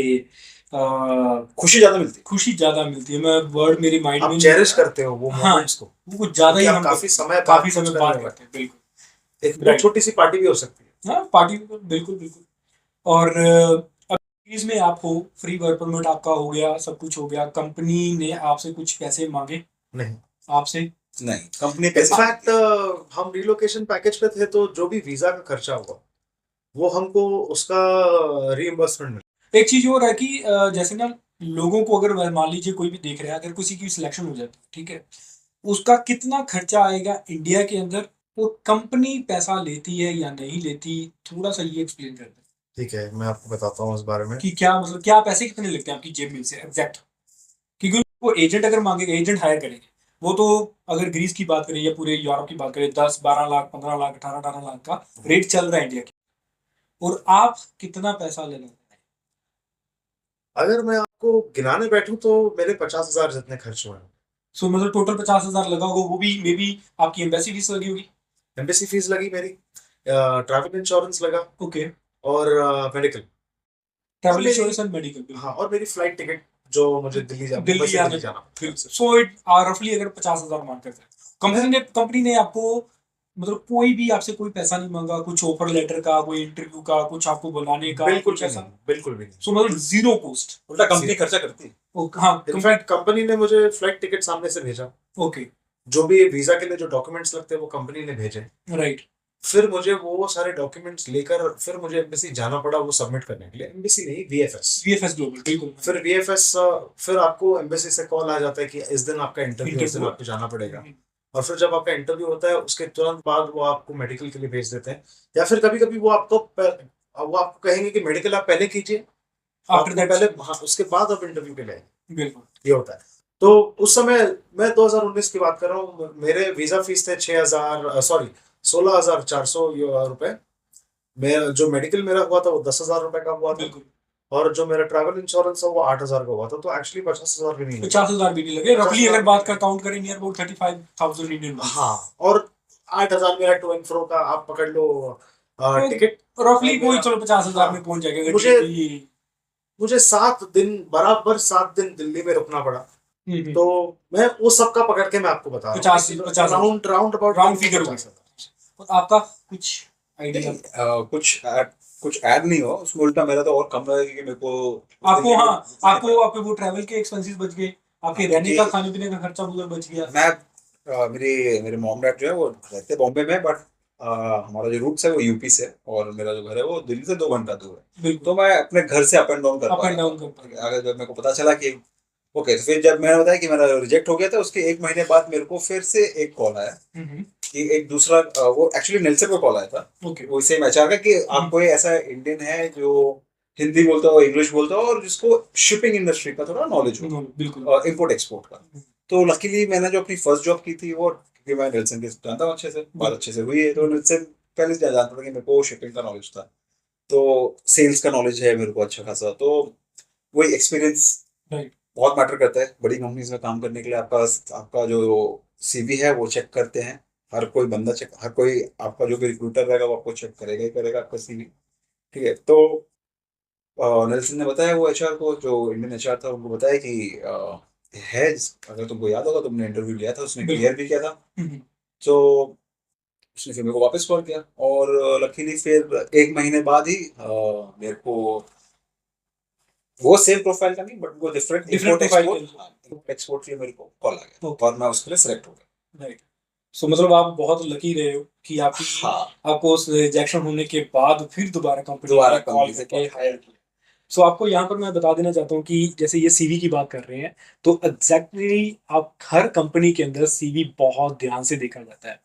खुशी ज्यादा मिलती है।
खुशी ज्यादा मिलती है। मैं वर्ड मेरे माइंड में
आप
नहीं
चेरिश
आ रहा।
करते हो वो
हाँ,
मोमेंट्स को,
वो कुछ ज्यादा ही
क्योंकि
हम
आप
काफी समय
कुछ
बात
कर रहे हो।
करते हैं, बिल्कुल।
एक बहुत छोटी सी पार्टी भी हो सकती है।
हाँ, पार्टी बिल्कुल बिल्कुल। और अब इसमें आप हो, फ्री वर्क परमिट आपका हो गया, सब कुछ हो गया, कंपनी ने आपसे कुछ पैसे मांगे
नहीं,
आपसे?
नहीं, कंपनी पैसे
इनफैक्ट हम रिलोकेशन पैकेज पे थे तो जो भी वीजा का खर्चा हुआ वो हमको उसका रीइंबर्समेंट मिला।
एक चीज और है कि जैसे ना लोगों को अगर मान लीजिए कोई भी देख रहा है, अगर किसी की सिलेक्शन हो जाती है, ठीक है, उसका कितना खर्चा आएगा इंडिया के अंदर, वो कंपनी पैसा लेती है या नहीं लेती, थोड़ा सा ये एक्सप्लेन कर दें
ठीक है, मैं आपको बताता हूँ इस बारे में।
कि क्या मतलब क्या पैसे कितने लगते हैं आपकी जेब में से एग्जैक्ट। क्योंकि वो एजेंट अगर मांगेगा, एजेंट हायर करेंगे, वो तो अगर ग्रीस की बात करें या पूरे यूरोप की बात करें 10-12 लाख 15 लाख 18-18 लाख का रेट चल रहा है इंडिया की, और आप कितना पैसा ले लेंगे?
अगर मैं आपको गिनाने बैठूं तो मेरे 50,000 जितने खर्च हुए हैं।
सो मतलब टोटल 50,000 लगा होगा, वो भी मे बी आपकी एम्बेसी फीस लगी होगी।
एम्बेसी फीस लगी मेरी, ट्रैवल इंश्योरेंस लगा,
ओके,
और मेडिकल,
ट्रैवल
मेरी-
इंश्योरेंस एंड मेडिकल।
हाँ, और मेरी फ्लाइट टिकट जो मुझे
दिल्ली
मुंबई से
आने
दिल्ली जाना।
सो इट रफली अगर 50,000 मान करते हैं, कंपनी ने आपको मतलब कोई भी आपसे कोई पैसा नहीं मांगा, कुछ ऑफर लेटर का, कोई इंटरव्यू का, कुछ आपको बुलाने का,
बिल्कुल
कुछ
भी
ऐसा?
नहीं, बिल्कुल भी नहीं।
सो मतलब जीरो कॉस्ट।
उल्टा कंपनी खर्चा करती है।
हाँ,
इनफैक्ट कंपनी ने मुझे फ्लाइट टिकट सामने से भेजा,
ओके,
जो भी वीजा के लिए जो डॉक्यूमेंट्स लगते हैं वो कंपनी ने भेजे।
राइट।
फिर मुझे वो सारे डॉक्यूमेंट्स लेकर फिर मुझे एम्बेसी जाना पड़ा वो सबमिट करने के लिए। एम्बेसी नहीं, वीएफएस।
वीएफएस ग्लोबल, बिल्कुल।
फिर वीएफएस, फिर आपको एम्बेसी से कॉल आ जाता है कि इस दिन आपका इंटरव्यू, इस दिन
Interview।
आपको जाना पड़ेगा। और फिर जब आपका इंटरव्यू होता है उसके तुरंत बाद वो आपको मेडिकल के लिए भेज देते हैं, या फिर कभी कभी वो आपको कहेंगे कि मेडिकल आप पहले कीजिए,
आफ्टर
आपको
दैट,
पहले, हाँ, उसके बाद आप इंटरव्यू के लिए आएंगे।
बिल्कुल।
ये होता है। तो उस समय मैं 2019 की बात कर रहा हूँ, मेरे वीजा फीस थे 16,400 रुपए। मेरा जो मेडिकल मेरा हुआ था वो 10,000 रुपए का हुआ था,
बिल्कुल,
और जो मेरा ट्रैवल इंश्योरेंस है वो 8,000 का हुआ था। तो एक्चुअली 50,000 भी नहीं लगे।
50,000 भी नहीं लगे, रफली
50,000
अगर बात का काउंट करें नियर अबाउट 35,000 इंडियन।
हाँ, और 8,000 मेरा टू एंड फ्रो का आप पकड़ लो टिकट।
रफली कोई चलो 50,000 में पहुंच जाएगा।
मुझे 7 दिन, बराबर 7 दिन दिल्ली में रुकना पड़ा। तो मैं वो सब का पकड़ के मैं आपको बता रहा हूँ,
50
राउंड अबाउट
राउंड फिगर हो गया। आपका कुछ आइडिया?
कुछ ऐड नहीं हो उसमें, उल्टा मेरा तो और कम रहा है क्योंकि मेरे को
आपको, हाँ, आपके वो ट्रैवल के एक्सपेंसेस बच गए, आपके रहने का, खाने पीने का खर्चा उधर बच गया।
मैं मेरे मॉम डैड जो है वो रहते बॉम्बे में, बट हमारा जो रूट्स है वो यूपी से है और मेरा जो घर है वो दिल्ली से 2 घंटा दूर है।
बिल्कुल
तो मैं अपने घर से अप एंड डाउन कर
अप
पा
एंड
रहा
डाउन
था।
कर पाए।
अगर जब मेरे को पता चला कि ओके, तो फिर जब मैंने बताया कि मेरा रिजेक्ट हो गया था, उसके 1 महीने बाद मेरे को फिर से एक कॉल आया कि एक दूसरा वो एक्चुअली नेल्सन का कॉल आया था।
ओके
वो सेम एचआर का कि आपको ये ऐसा इंडियन है जो हिंदी बोलता हो, इंग्लिश बोलता हो और जिसको शिपिंग इंडस्ट्री का थोड़ा नॉलेज हो,
बिल्कुल
इम्पोर्ट एक्सपोर्ट का। तो लकीली मैंने जो अपनी फर्स्ट जॉब की थी वो, क्योंकि मैं नेल्सन के जानता हूँ अच्छे से, बात अच्छे से हुई है, तो नेल्सन पहले से जानता था कि मेरे को शिपिंग का नॉलेज था, तो सेल्स का नॉलेज है मेरे को अच्छा खासा। तो वही एक्सपीरियंस
राइट
बहुत मैटर करता है। बड़ी कंपनीज में काम करने के लिए आपका आपका जो सीवी है वो चेक करते हैं। हर कोई बंदा चेक, हर कोई आपका जो भी रिक्रूटर रहेगा वो आपको चेक करेगा ही करेगा आपका सीवी। ठीक है, तो नेल्सन ने बताया वो एचआर को, जो इंडियन एचआर था, उनको बताया कि अगर तुमको याद होगा तुमने इंटरव्यू लिया था, उसने क्लियर भी किया था। तो उसने फिर मेरे को वापस कॉल किया और लकीली फिर 1 महीने बाद ही मेरे को वो सेम प्रोफाइल का नहीं बट वो different
different
import
profile
export export के लिए मेरे को कॉल आ गया
ओके
और मैं उसके लिए सिलेक्ट हो गया।
राइट। सो मतलब आप बहुत लकी रहे हो कि आपकी
हाँ,
आपको उस रिजेक्शन होने के बाद फिर दोबारा कंपनी
दोबारा
ने कॉल
कंपनी से
करके
कॉल
हायर किया। सो आपको यहाँ पर मैं बता देना चाहता हूँ कि जैसे ये सीवी की बात कर रहे हैं, तो एग्जैक्टली आप हर कंपनी के अंदर सीवी बहुत ध्यान से देखा जाता है।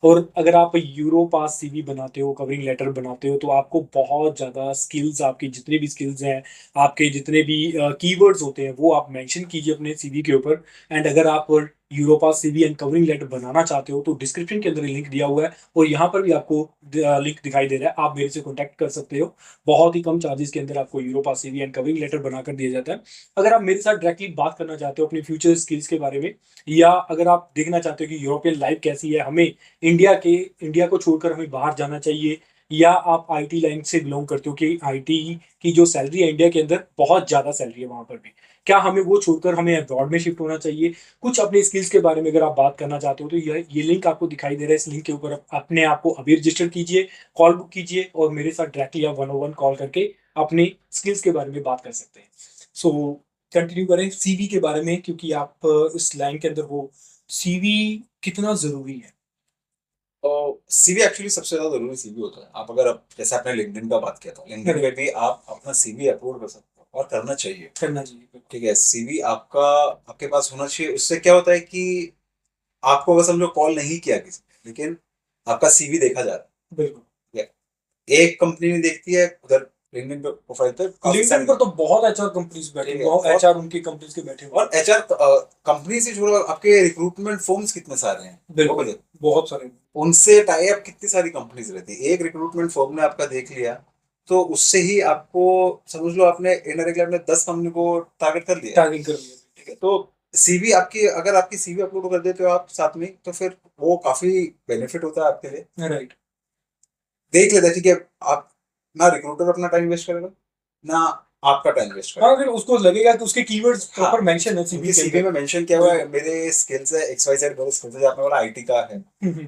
और अगर आप यूरो पास सीवी बनाते हो, कवरिंग लेटर बनाते हो, तो आपको बहुत ज़्यादा स्किल्स, आपकी जितने भी स्किल्स हैं, आपके जितने भी कीवर्ड्स होते हैं, वो आप मेंशन कीजिए अपने सीवी के ऊपर। एंड अगर आप Europass CV and covering letter बनाना चाहते हो तो डिस्क्रिप्शन के अंदर लिंक दिया हुआ है और यहाँ पर भी आपको लिंक दिखाई दे रहा है, आप मेरे से कॉन्टैक्ट कर सकते हो। बहुत ही कम चार्जेस के अंदर आपको Europass CV and covering letter बनाकर दिया जाता है। अगर आप मेरे साथ डायरेक्टली बात करना चाहते हो अपनी फ्यूचर स्किल्स के बारे में, या अगर आप देखना चाहते हो कि यूरोपियन लाइफ कैसी है, हमें इंडिया को छोड़कर हमें बाहर जाना चाहिए, या आप आईटी लाइन से बिलोंग करते हो कि आईटी की जो सैलरी है इंडिया के अंदर बहुत ज़्यादा सैलरी है वहाँ पर भी, क्या हमें वो छोड़कर हमें अब्रॉड में शिफ्ट होना चाहिए, कुछ अपने स्किल्स के बारे में अगर आप बात करना चाहते हो, तो ये लिंक आपको दिखाई दे रहा है। इस लिंक के ऊपर आप अपने आप को अभी रजिस्टर कीजिए, कॉल बुक कीजिए और मेरे साथ डायरेक्टली आप 101 कॉल करके अपने स्किल्स के बारे में बात कर सकते हैं। सो कंटिन्यू करें सीवी के बारे में, क्योंकि आप इस लाइन के अंदर वो सीवी कितना ज़रूरी है।
तो सीवी एक्चुअली सबसे ज्यादा जरूरी सीवी होता है। आप अगर जैसे आपने लिंक्डइन का बात किया था, लिंक्डइन पे भी आप अपना सीवी अपलोड कर सकते हो और करना चाहिए।
करना चाहिए
ठीक है, सीवी आपका आपके पास होना चाहिए। उससे क्या होता है कि आपको अगर समझो कॉल नहीं किया किसी ने, लेकिन आपका सीवी देखा जा रहा है।
बिल्कुल।
ठीक है, एक कंपनी ने देखती है उधर लिंक्डइन पे प्रोफाइल पे काफी
लिंक्डइन
सारी,
पर तो बहुत एचआर कंपनीज बैठे
ठीक
हुए
है,
हैं,
और
एचआर उनकी कंपनीज के बैठे हुए
और एचआर कंपनी से छोड़ो, आपके रिक्रूटमेंट फॉर्म्स कितने सारे हैं
हैं।
वो
बिल्कुल
भी देखो।
बहुत सारे।
उनसे टाई अप कितनी सारी कंपनीज रहती है। एक रिक्रूटमेंट फर्म ने आपका देख लिया तो उससे ही आपको समझ लो आपने इनडायरेक्टली आपने 10 कंपनी को टारगेट कर लिया।
टारगेट कर लिया।
ठीक है, तो सीवी आपकी, अगर आपकी सीवी अपलोड कर देते हो आप साथ में, तो फिर वो काफी बेनिफिट होता है आपके लिए।
राइट।
देख लेते हैं, ठीक है, आप ना रिक्रूटर अपना टाइम वेस्ट करेगा ना आपका टाइम वेस्ट करेगा।
हाँ, फिर उसको लगेगा कि उसके कीवर्ड्स
हाँ,
प्रॉपर मेंशन है सीवी
उनके
के
सीवी में
अंदर।
मेंशन किया हुआ है मेरे स्किल्स है XYZ, मेरे स्किल्स है, आपने बोला आईटी का है।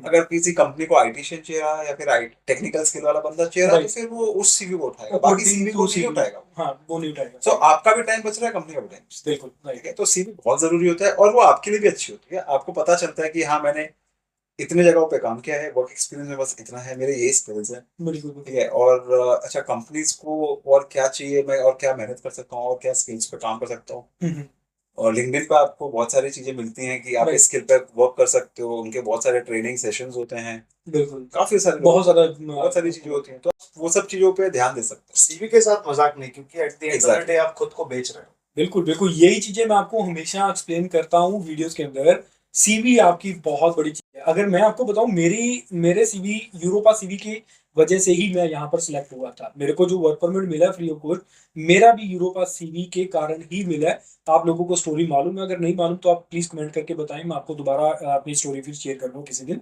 अगर किसी कंपनी को आईटीशियन चाहिए रहा या फिर टेक्निकल स्किल वाला बंदा चाहिए रहा, तो फिर वो उस सीवी को उठाएगा, बाकी सीवी को नहीं उठाएगा।
हाँ, वो नहीं उठाएगा।
सो आपका भी टाइम बच रहा है, कंपनी का भी टाइम।
बिल्कुल
ठीक
राइट।
है, तो सीवी बहुत जरूरी होता है और वो आपके लिए भी अच्छी होती है। आपको पता चलता है कि हाँ, मैंने इतने जगहों पे काम किया है, वर्क एक्सपीरियंस में बस इतना है, मेरे ये स्किल्स है।
बिल्कुल
ठीक है, और अच्छा, कंपनीज को और क्या चाहिए, मैं और क्या मेहनत कर सकता हूँ और क्या स्किल्स पे काम कर सकता हूँ। और लिंक्डइन पे आपको बहुत सारी चीजें मिलती हैं कि आप
राइट।
इस स्किल पे वर्क कर सकते हो। उनके बहुत सारे ट्रेनिंग सेशंस होते हैं,
बिल्कुल
काफी सारे बहुत सारी चीजें होती हैं, तो आप वो सब चीजों पे ध्यान दे सकते हो।
सीवी के साथ मजाक नहीं, क्योंकि at the end of the day आप खुद को बेच रहे हो।
बिल्कुल बिल्कुल यही चीजें मैं आपको हमेशा एक्सप्लेन करता हूँ वीडियोस के अंदर। सीवी आपकी बहुत बड़ी चीज है। अगर मैं आपको बताऊं, मेरे सीवी यूरोपा सीवी की वजह से ही मैं यहाँ पर सिलेक्ट हुआ था। मेरे को जो वर्क परमिट मिला फ्री ऑफ कॉस्ट, मेरा भी यूरोपा सीवी के कारण ही मिला है। आप लोगों को स्टोरी मालूम है, अगर नहीं मालूम तो आप प्लीज कमेंट करके बताएं, मैं आपको दोबारा अपनी स्टोरी फिर शेयर कर दूँ किसी दिन।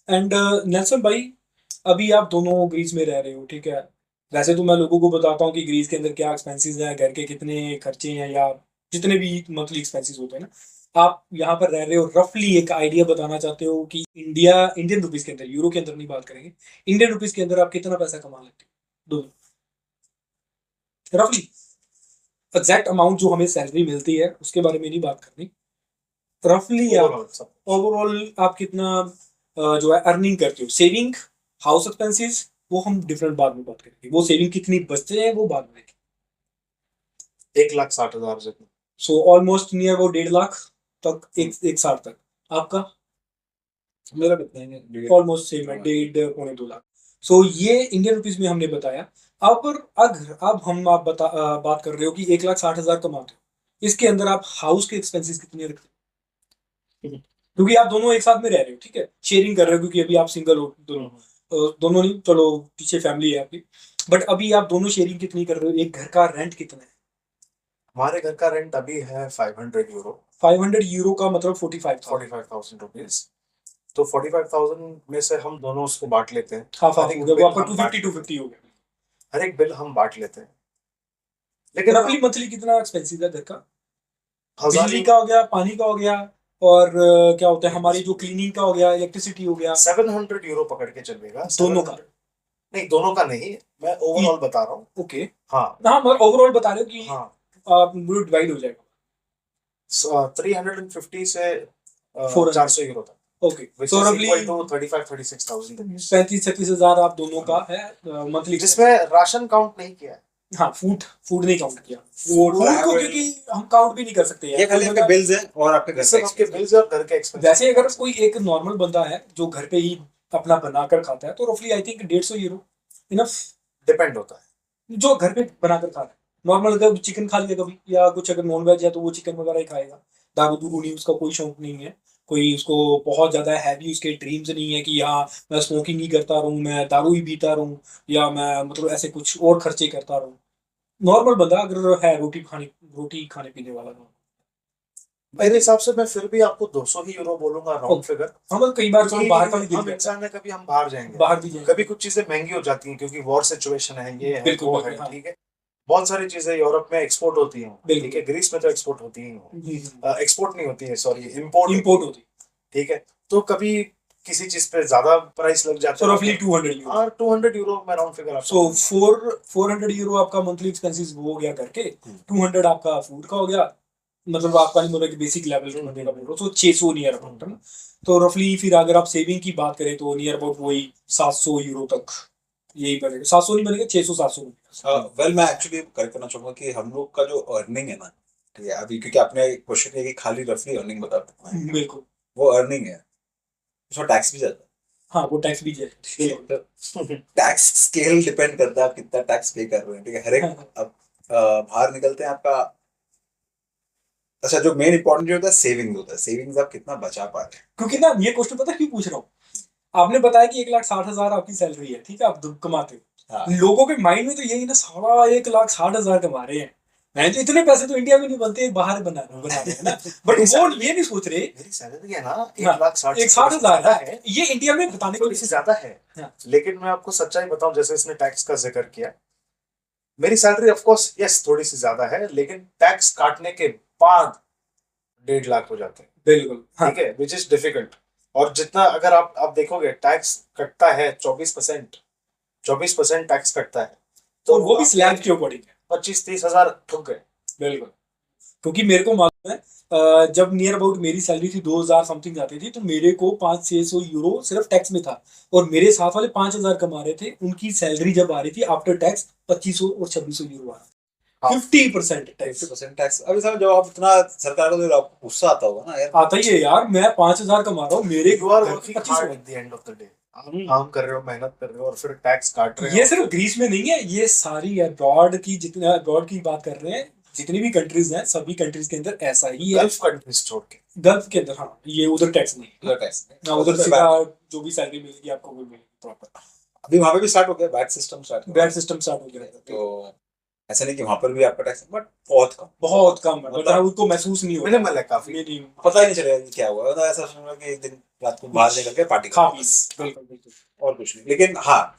एंड नेल्सन भाई, अभी आप दोनों ग्रीस में रह रहे हो, ठीक है। वैसे तो मैं लोगों को बताता हूँ कि ग्रीस के अंदर क्या एक्सपेंसेस हैं, घर के कितने खर्चे हैं, या जितने भी मंथली एक्सपेंसेस होते हैं ना। आप यहाँ पर रह रहे हो, रफली एक आइडिया बताना चाहते हो कि इंडियन रुपीस के अंदर, यूरो के अंदर नहीं बात करेंगे, इंडियन रुपीस के अंदर आप कितना पैसा कमा लेते हो दो, रफली एग्जैक्ट अमाउंट जो हमें सैलरी मिलती है उसके बारे में नहीं बात करनी, रफली आप
Overall सब।
ओवरऑल आप कितना जो है अर्निंग करते हो, सेविंग हाउस एक्सपेंसेस वो हम डिफरेंट बाद में बात करेंगे, वो सेविंग कितनी बचते हैं वो बाद में।
1,60,000 जितना।
So almost near about 1.5 lakh तक, एक साल तक। आपका
मेरा कितना है, डेढ़।
ऑलमोस्ट सेम है, 1.5 पौने 2 लाख। सो ये इंडियन रुपीज में हमने बताया। अब हम आप बात कर रहे हो कि 1,60,000 कमाते हो, इसके अंदर आप हाउस के एक्सपेंसेस कितने रखते हो? क्योंकि आप दोनों एक साथ में रह रहे हो, ठीक है, शेयरिंग कर रहे हो, क्योंकि अभी आप सिंगल हो दोनों। दोनों नहीं, चलो पीछे फैमिली है आपकी, बट अभी आप दोनों शेयरिंग कितनी कर रहे हो? एक घर का रेंट कितना है?
हमारे घर का रेंट अभी है 500 यूरो।
500 यूरो का मतलब 45,000।
45,000 रुपीज। तो 45,000 में से हम दोनों उसको बांट लेते हैं।
हाफ हाफ
हर एक
हो गया, वो
बिल
आपका
हम बांट
250 हो गया।
हर एक बिल हम बांट लेते हैं। लेकिन
रफली मंथली कितना एक्सपेंसिव है घर का?
1,000
बिजली का हो गया, पानी का हो गया, और क्या होता है हमारी जो क्लीनिंग का हो गया, इलेक्ट्रिसिटी हो गया,
700 यूरो पकड़ के चलेगा।
दोनों का?
700 नहीं, दोनों का नहीं, मैं ओवरऑल बता रहा हूँ।
ओके,
हाँ
हाँ, मगर ओवरऑल बता रहे हो कि
हाँ।
आप डिवाइड हो जाएगा।
350 से
400
400 यूरो तक,
ओके,
which
सो
is
रफली
equal to 35,000-36,000 rupees,
35-36 हजार आप दोनों का है मंथली।
जिसमें राशन काउंट नहीं किया है।
हाँ, फूड नहीं काउंट किया, फूड को
travel-
क्योंकि हम काउंट भी नहीं कर सकते
ये खाली आपके बिल्स हैं और आपके घर
ये
का
सब आपके
expense।
बिल्स और घर के एक्सपेंस।
वैसे अगर कोई एक नॉर्मल बंदा है जो घर पे ही अपना बनाकर खाता है, तो रफली I think 150 euro enough,
depend होता है।
जो घर पे बनाकर खा रहा है। नॉर्मल अगर चिकन खा लिया कभी, या कुछ अगर नॉन वेज है तो वो चिकन वगैरह ही खाएगा, दारू दूरू नहीं, उसका कोई शौक नहीं है, कोई उसको बहुत ज्यादा हैवी उसके ड्रीम्स नहीं है कि हाँ मैं स्मोकिंग ही करता रहूँ, मैं दारू ही पीता रहूँ, या मैं मतलब ऐसे कुछ और खर्चे करता रहूँ। नॉर्मल बंदा अगर है रोटी खाने पीने वाला तो
मेरे हिसाब से मैं फिर भी आपको 200 ही यूरो बोलूंगा, राउंड फिगर।
हम कई बार चलो बाहर का भी
हम
दिल
इंसान है, कभी हम बाहर जाएंगे,
बाहर भी जाएंगे।
कभी कुछ चीजें महंगी हो जाती हैं क्योंकि वॉर सिचुएशन है, ये है
बिल्कुल,
वो
बिल्कुल,
है,
हाँ।
ठीक है। बहुत सारी चीजें यूरोप में एक्सपोर्ट होती हैं,
बिल्कुल।
ठीक है। ग्रीस में तो एक्सपोर्ट होती ही नहीं,
हम्म,
एक्सपोर्ट नहीं होती है, सॉरी, इम्पोर्ट
इम्पोर्ट होती,
ठीक है। तो कभी किसी चीज पे ज्यादा प्राइस लग जाता
सो
है,
रफली 200 यूरो।
और 200 यूरो में राउंड फिगर आपको
सो
बोलूंगा।
400 यूरो आपका मंथली एक्सपेंसेस वो हो गया करके, 200 आपका फूड का हो गया, मतलब आपका नहीं बोल रहा कि बेसिक लेवल का बंदे का बोल रहा हूँ, तो 600 नियर अबाउट है ना। तो रफली फिर अगर आप सेविंग की बात करें तो नियर अबाउट वही 700 यूरो तक यही बनेगा, 700 नहीं बनेगा, 600-700 बनेगा।
वेल मैं एक्चुअली करेक्ट करना चाहूंगा कि हम लोग का जो अर्निंग है ना, ठीक है, अभी क्योंकि आपने क्वेश्चन किया कि खाली रफली अर्निंग बता देते हैं,
बिल्कुल,
वो अर्निंग है, उसमें टैक्स भी जाता है।
हाँ, वो टैक्स भी है।
टैक्स स्केल डिपेंड करता है आप कितना टैक्स पे कर रहे हैं, ठीक है। हर एक अब बाहर निकलते हैं आपका, अच्छा जो मेन इंपॉर्टेंट जो होता है सेविंग होता है, सेविंग्स आप कितना बचा पा रहे हैं।
क्योंकि ना ये क्वेश्चन पता है क्यों पूछ रहा हूँ, आपने बताया कि 1,60,000 आपकी सैलरी है, ठीक है, आप कमाते हो।
हाँ।
लोगों के माइंड में तो यही ना, साला 1,60,000 कमा रहे हैं, मैं तो इतने पैसे तो इंडिया में नहीं बनते, बाहर बना रहे हैं ना। बट वो ये नहीं सोच रहे,
मेरी सैलरी है ना
हाँ,
1,60,000
है, ये इंडिया में बताने को
थोड़ी सी ज्यादा है।
हाँ।
लेकिन मैं आपको सच्चाई बताऊं, जैसे इसने टैक्स का जिक्र किया, मेरी सैलरी ऑफ कोर्स यस थोड़ी सी ज्यादा है, लेकिन टैक्स काटने के बाद 1.5 लाख हो जाते हैं,
बिल्कुल, हाँ,
ठीक है, विच इज डिफिकल्ट। और जितना अगर आप देखोगे टैक्स कटता है 24% टैक्स कटता है,
तो वो भी स्लैब के अकॉर्डिंग है।
25-30 हजार ठुक गए।
बिल्कुल, क्योंकि मेरे को मालूम है जब नियर अबाउट मेरी सैलरी थी 2,000 समथिंग आती थी, तो मेरे को 500-600 यूरो सिर्फ टैक्स में था, और मेरे साथ वाले 5,000 कमा रहे थे, उनकी सैलरी जब आ रही थी आफ्टर टैक्स 2,500 और 2,600 यूरो आ रहा
हाँ।
50% टैक्स
50% टैक्स। अभी सर जब आप इतना सरकार को तो आपको गुस्सा आता होगा ना यार।
आता ही है यार, मैं 5,000 कमा रहा हूँ, मेरे
You are
घर
working
पे 25
hard at the end of the day. आप काम कर रहे हो, मेहनत कर रहे हो, और फिर टैक्स काट रहे हो।
ये सिर्फ ग्रीस में नहीं है, ये सारी अब्रॉड की, जितने अब्रॉड की बात कर रहे हैं, जितनी भी कंट्रीज हैं, सभी कंट्रीज के अंदर ऐसा ही है।
गल्फ कंट्रीज छोड़ के,
गल्फ के अंदर, हाँ, ये उधर टैक्स नहीं है,
उधर टैक्स
ना उधर सीधा जो भी सैलरी मिलेगी आपको वो मिलेगी प्रॉपर।
अभी वहां पे भी स्टार्ट हो गया, बैट सिस्टम स्टार्ट हो गया।
बैट सिस्टम स्टार्ट हो गया है,
तो ऐसा नहीं कि वहां पर भी आपका टैक्स, बट बहुत कम,
बहुत कम है,
मतलब
मतलब उसको महसूस नहीं होगा,
मिनिमल है काफी।
नहीं
पता ही नहीं चलेगा कि क्या हुआ, मतलब ऐसा समझो कि एक दिन रात को बाहर निकल के पार्टी
खा
कर
पी, बिल्कुल बिल्कुल,
और कुछ नहीं। लेकिन हाँ,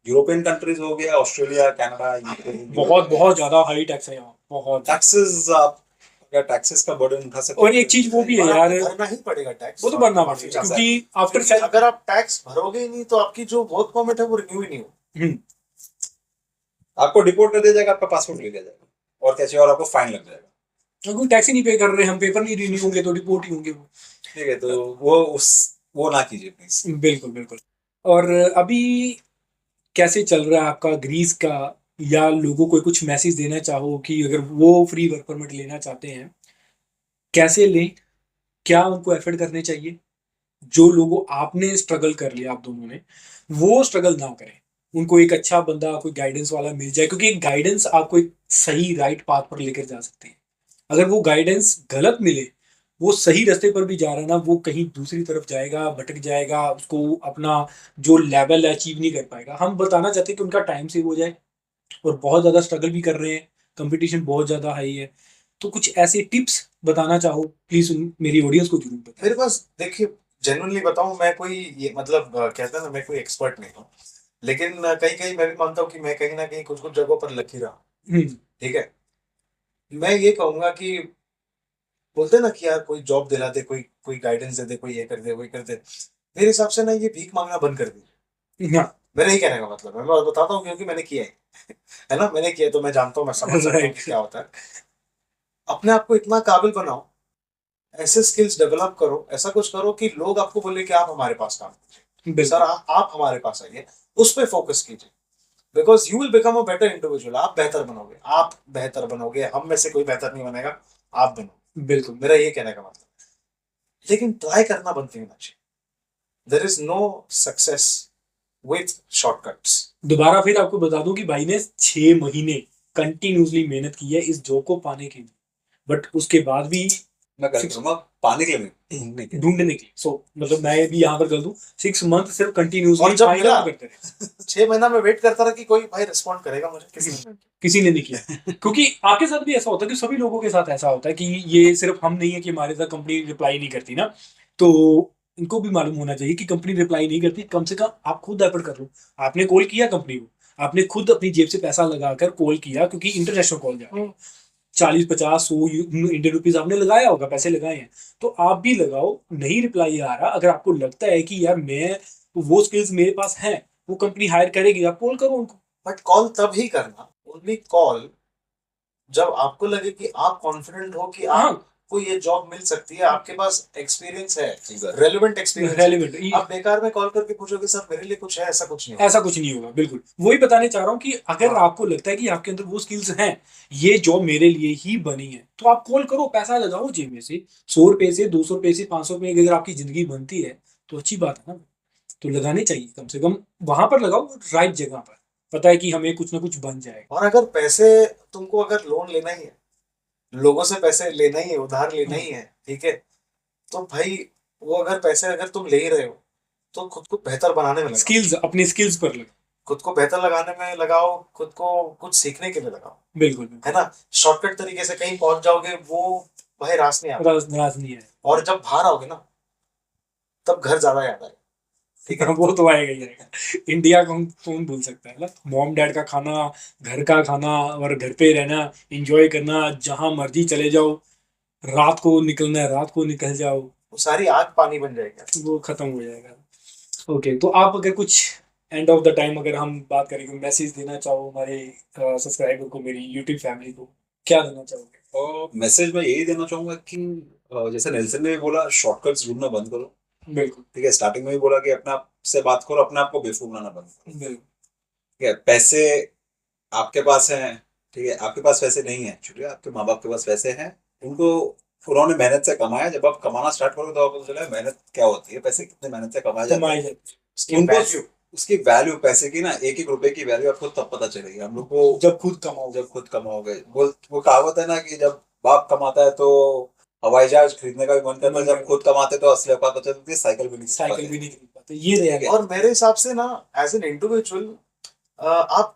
यूरोपियन कंट्रीज हो गया, ऑस्ट्रेलिया, कनाडा,
बहुत बहुत ज्यादा हाई टैक्स है यहाँ, बहुत।
टैक्सेस, आप अगर टैक्सेस का बर्डन उठा सकते
और एक चीज वो भी है यार,
भरना ही पड़ेगा टैक्स,
वो तो भरना पड़ेगा, क्योंकि आफ्टर
क्योंकि अगर आप टैक्स भरोगे ही नहीं तो आपकी जो वर्क परमिट है वो रिन्यू ही नहीं हो।
आपको डिपोर्ट कर दिया जाएगा, आपका पासपोर्ट ले लिया जाएगा, और कैसे, और आपको फाइन लग जाएगा।
अगर टैक्स ही नहीं पे कर रहे, हम पेपर नहीं रिन्यू होंगे तो डिपोर्ट ही होंगे वो।
ठीक है, तो वो ना कीजिए प्लीज।
बिल्कुल बिल्कुल। और अभी कैसे चल रहा है आपका ग्रीस का, या लोगों को कुछ मैसेज देना चाहो कि अगर वो फ्री वर्क परमिट लेना चाहते हैं कैसे लें, क्या उनको एफर्ट करने चाहिए? जो लोगों आपने स्ट्रगल कर लिया आप दोनों ने, वो स्ट्रगल ना करें, उनको एक अच्छा बंदा कोई गाइडेंस वाला मिल जाए, क्योंकि एक गाइडेंस आपको एक सही राइट पाथ पर लेकर जा सकते हैं। अगर वो गाइडेंस गलत मिले, वो सही रास्ते पर भी जा रहा है ना, वो कहीं दूसरी तरफ जाएगा, भटक जाएगा, उसको अपना जो लेवल अचीव नहीं कर पाएगा। हम बताना चाहते हैं कि उनका टाइम सेव हो जाए, और बहुत ज़्यादा स्ट्रगल भी कर रहे हैं, कंपटीशन बहुत ज़्यादा हाई है, तो कुछ ऐसे टिप्स बताना चाहो प्लीज मेरी ऑडियंस को जरूर बताएं।
मेरे पास देखिए, जेन्युइनली बताऊं, मैं कोई ये मतलब कहता है ना, मैं कोई एक्सपर्ट नहीं हूँ, लेकिन कहीं कहीं मैं भी मानता हूँ कि मैं कहीं ना कहीं कुछ कुछ जगहों पर लकी रहा हूं।
हम्म,
ठीक है, मैं ये कहूंगा कि बोलते हैं ना कि यार कोई जॉब दिला दे, कोई कोई गाइडेंस दे दे, कोई ये कर दे, कोई कर दे, मेरे हिसाब से ना ये भीख मांगना बंद कर दीजिए।
हाँ,
मेरा यही कहने का मतलब है, मैं बताता हूँ क्योंकि मैंने किया है है ना, मैंने किया है, तो मैं जानता हूँ, मैं समझ सकता हूँ कि
राइट,
क्या होता है। अपने आप को इतना काबिल बनाओ, ऐसे स्किल्स डेवलप करो, ऐसा कुछ करो कि लोग आपको बोले कि आप हमारे पास काम कीजिए सर,
बिल्कुल,
आप हमारे पास आइए, उस पर फोकस कीजिए। Because you will become a better individual, आप बेहतर बनोगे, आप बेहतर बनोगे, हम में से कोई बेहतर नहीं बनेगा, आप बनोगे।
बिल्कुल।
मेरा ये कहने का मतलब है। लेकिन ट्राई करना बनती होना चाहिए। There is no success with shortcuts.
दोबारा फिर आपको बता दूं कि भाई ने 6 महीने कंटिन्यूसली मेहनत की है इस जॉब को पाने के लिए, बट उसके बाद भी
मैं कर
सिक्स
दूंगा पाने के लिए नहीं के लिए।
ढूंढने के लिए, सो मतलब मैं भी यहाँ पर कर दूं 6 मंथ सिर्फ
और
कंटिन्यूसली
जब
फाइंड
मिला
आउट करते रहे।
6 महीना में वेट करता रहा कि कोई भाई रिस्पॉन्ड करेगा मुझे, किसी ने।
किसी ने नहीं किया, क्योंकि आपके साथ भी ऐसा होता है कि सभी लोगों के साथ ऐसा होता है कि ये सिर्फ हम नहीं है कि हमारे साथ कंपनी रिप्लाई नहीं करती ना, तो इनको भी मालूम होना चाहिए कि कंपनी रिप्लाई नहीं करती, कम से कम आप खुद एफर्ट कर लो। आपने कॉल किया कंपनी को, आपने खुद अपनी जेब से पैसा लगाकर कॉल किया, क्योंकि इंटरनेशनल कॉल जा रही है, 40 50 100 इंडियन रुपीज आपने लगाया होगा, पैसे लगाए हैं, तो आप भी लगाओ। नहीं रिप्लाई आ रहा, अगर आपको लगता है कि यार मैं वो स्किल्स मेरे पास हैं, वो कंपनी हायर करेगी, आप कॉल करो उनको।
बट कॉल तब ही करना, ओनली कॉल, जब आपको लगे कि आप कॉन्फिडेंट हो कि
हाँ,
आपको ये जॉब मिल सकती है, आपके पास एक्सपीरियंस है,
Exactly.
रेलेवेंट एक्सपीरियंस है।
रेलिवेंट,
आप बेकार में कॉल करके पूछोगे सर मेरे लिए कुछ है, ऐसा कुछ नहीं होगा।
ऐसा कुछ नहीं होगा, बिल्कुल वही बताने चाह रहा हूँ कि अगर
हाँ,
आपको लगता है कि आपके अंदर वो स्किल्स हैं, ये जॉब मेरे लिए ही बनी है, तो आप कॉल करो, पैसा लगाओ जेब में से, 100 रुपए से, 200 रुपए से, 500 रुपए की अगर आपकी जिंदगी बनती है तो अच्छी बात है ना, तो लगाने चाहिए, कम से कम वहां पर लगाओ, राइट जगह पर, पता है कि हमें कुछ ना कुछ बन जाएगा।
और अगर पैसे, तुमको अगर लोन लेना ही है, लोगों से पैसे लेना ही है, उधार लेना ही है, ठीक है, तो भाई वो अगर पैसे अगर तुम ले ही रहे हो, तो खुद को बेहतर बनाने में लगाओ,
स्किल्स, अपने स्किल्स पर लगाओ।
खुद को बेहतर लगाने में लगाओ, खुद को कुछ सीखने के लिए लगाओ,
बिल्कुल
है
बिल्कुल,
ना। शॉर्टकट तरीके से कहीं पहुंच जाओगे, वो भाई रास नहीं आता।
नाराज नहीं है।
और जब बाहर आओगे ना, तब घर ज्यादा याद आएगा। ठीक है,
वो तो आएगा ही आएगा, इंडिया को हम कौन भूल सकता है ना, मॉम डैड का खाना, घर का खाना, और घर पे रहना, एंजॉय करना, जहां मर्जी चले जाओ, रात को निकलना है रात को निकल जाओ,
वो सारी आग पानी बन जाएगी।
वो खत्म हो जाएगा। ओके, तो आप अगर कुछ एंड ऑफ द टाइम अगर हम बात करें, मैसेज देना चाहो हमारे सब्सक्राइबर को, मेरी यूट्यूब फैमिली को, क्या देना चाहोगे?
और मैसेज में यही देना चाहूंगा कि जैसे नेल्सन ने भी बोला, शॉर्टकट्स ढूंढना बंद करो।
बिल्कुल
ठीक है, स्टार्टिंग में भी बोला कि अपने आप से बात करो, अपने आप को बेवकूफ बनाना बंद करो।
बिल्कुल,
ठीक है, पैसे आपके पास हैं, ठीक है, आपके पास पैसे नहीं है, छुट्टी, आपके माँ बाप के पास पैसे हैं, उनको उन्होंने मेहनत से कमाया। जब आप कमाना स्टार्ट करोगे तो आपको पता चलेगा मेहनत क्या होती है, पैसे कितने मेहनत से कमाए जाते
कमाई
हैं।
जाती
उसकी
उनको
वैल्यू।
उसकी वैल्यू, पैसे की ना, एक एक रुपए की वैल्यू आपको तब पता चलेगी। हम लोग को
है जब खुद कमाओ।
जब खुद कमाओगे, वो कहावत है ना कि जब बाप कमाता है तो हवाई जहाज खरीदने का भी मन करता है, जब खुद कमाते तो असली औकात पता चलती है, साइकिल भी नहीं खरीद
साइकिल
पाते।
भी नहीं खरीद पाते, ये रहेगा।
और मेरे हिसाब से ना, एज एन इंडिविजुअल, आप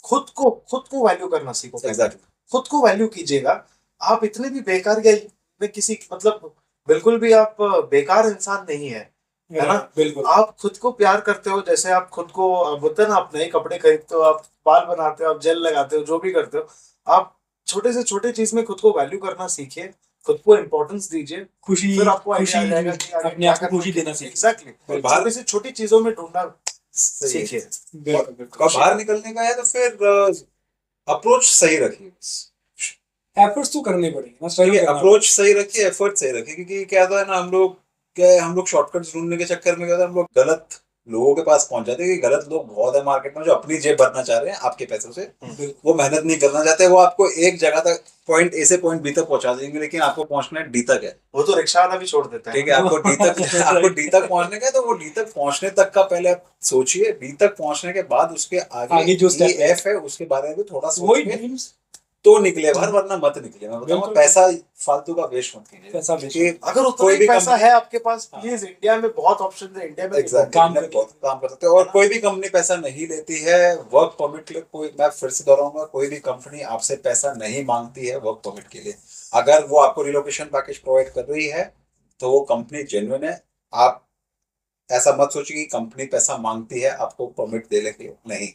खुद को वैल्यू करना सीखो पहले।
एग्जैक्टली।
खुद को वैल्यू कीजिएगा। आप इतने भी बेकार या में किसी मतलब बिल्कुल भी आप बेकार इंसान नहीं है, है ना।
बिल्कुल,
आप खुद को प्यार करते हो, जैसे आप खुद को बोलते हैं ना, आप नए कपड़े खरीदते हो, आप बाल बनाते हो, आप जेल लगाते हो, जो भी करते हो, आप छोटे से छोटे चीज में खुद को वैल्यू करना सीखिए, खुद को इम्पोर्टेंस दीजिए।
खुशी,
फिर आपको
खुशी
आइडिया आ जाएगा कि आगे
अपने
क्या
आप को
करना
खुशी
है।
देना सीखिए।
एग्जैक्टली,
और बाहर
छोटी से छोटी चीजों में ढूंढना
सही है।
सीखिए।
बिल्कुल बिल्कुल,
और बाहर निकलने का है तो फिर अप्रोच सही रखिए बस।
एफर्ट्स तो करने पड़ेंगे ना,
ठीक
स्ट्रगल
है,
करना
अप्रोच सही रखिए, एफर्ट सही रखिए, क्योंकि क्या होता है ना, हम लोग शॉर्टकट्स ढूंढने के चक्कर में क्या होता है, हम लोग गलत लोगों के पास पहुंच जाते हैं, कि गलत लोग बहुत है मार्केट में जो अपनी जेब भरना चाह रहे हैं आपके पैसों से, वो मेहनत नहीं करना चाहते, वो आपको एक जगह तक पॉइंट ए से पॉइंट बी तक पहुंचा देंगे, लेकिन आपको पहुंचना है डी तक है।
वो तो रिक्शा वाला भी छोड़ देता है।
ठीक है, आपको डी तक आपको डी तक पहुंचने का है, तो वो डी तक पहुंचने तक का पहले आप सोचिए, डी तक पहुंचने के बाद उसके आगे
आगे जो
ई
step है,
एफ है उसके बारे में भी थोड़ा
वही
सोचिए,
ड्रीम्स,
तो निकले बाहर, वरना मत निकले। मैं बताऊंगा,
बिल्कुल।
पैसा फालतू का वेस्ट मत कीजिए,
पैसा वेस्ट
क्योंकि
अगर उतना
कोई
ही
भी
पैसा
कंपनी
है आपके पास,
हाँ।
प्लीज, इंडिया में बहुत ऑप्शन है, इंडिया में
एग्जैक्टली
काम
बहुत
करके।
काम कर सकते हैं। और कोई भी कंपनी पैसा नहीं लेती है वर्क परमिट के लिए, कोई, मैं फिर से दोहराऊंगा, कोई भी कंपनी आपसे पैसा नहीं मांगती है वर्क परमिट के लिए। अगर वो आपको रिलोकेशन पैकेज प्रोवाइड कर रही है तो वो कंपनी जेन्युइन है। आप ऐसा मत सोचिए कि कंपनी पैसा मांगती है आपको परमिट देने के लिए, नहीं।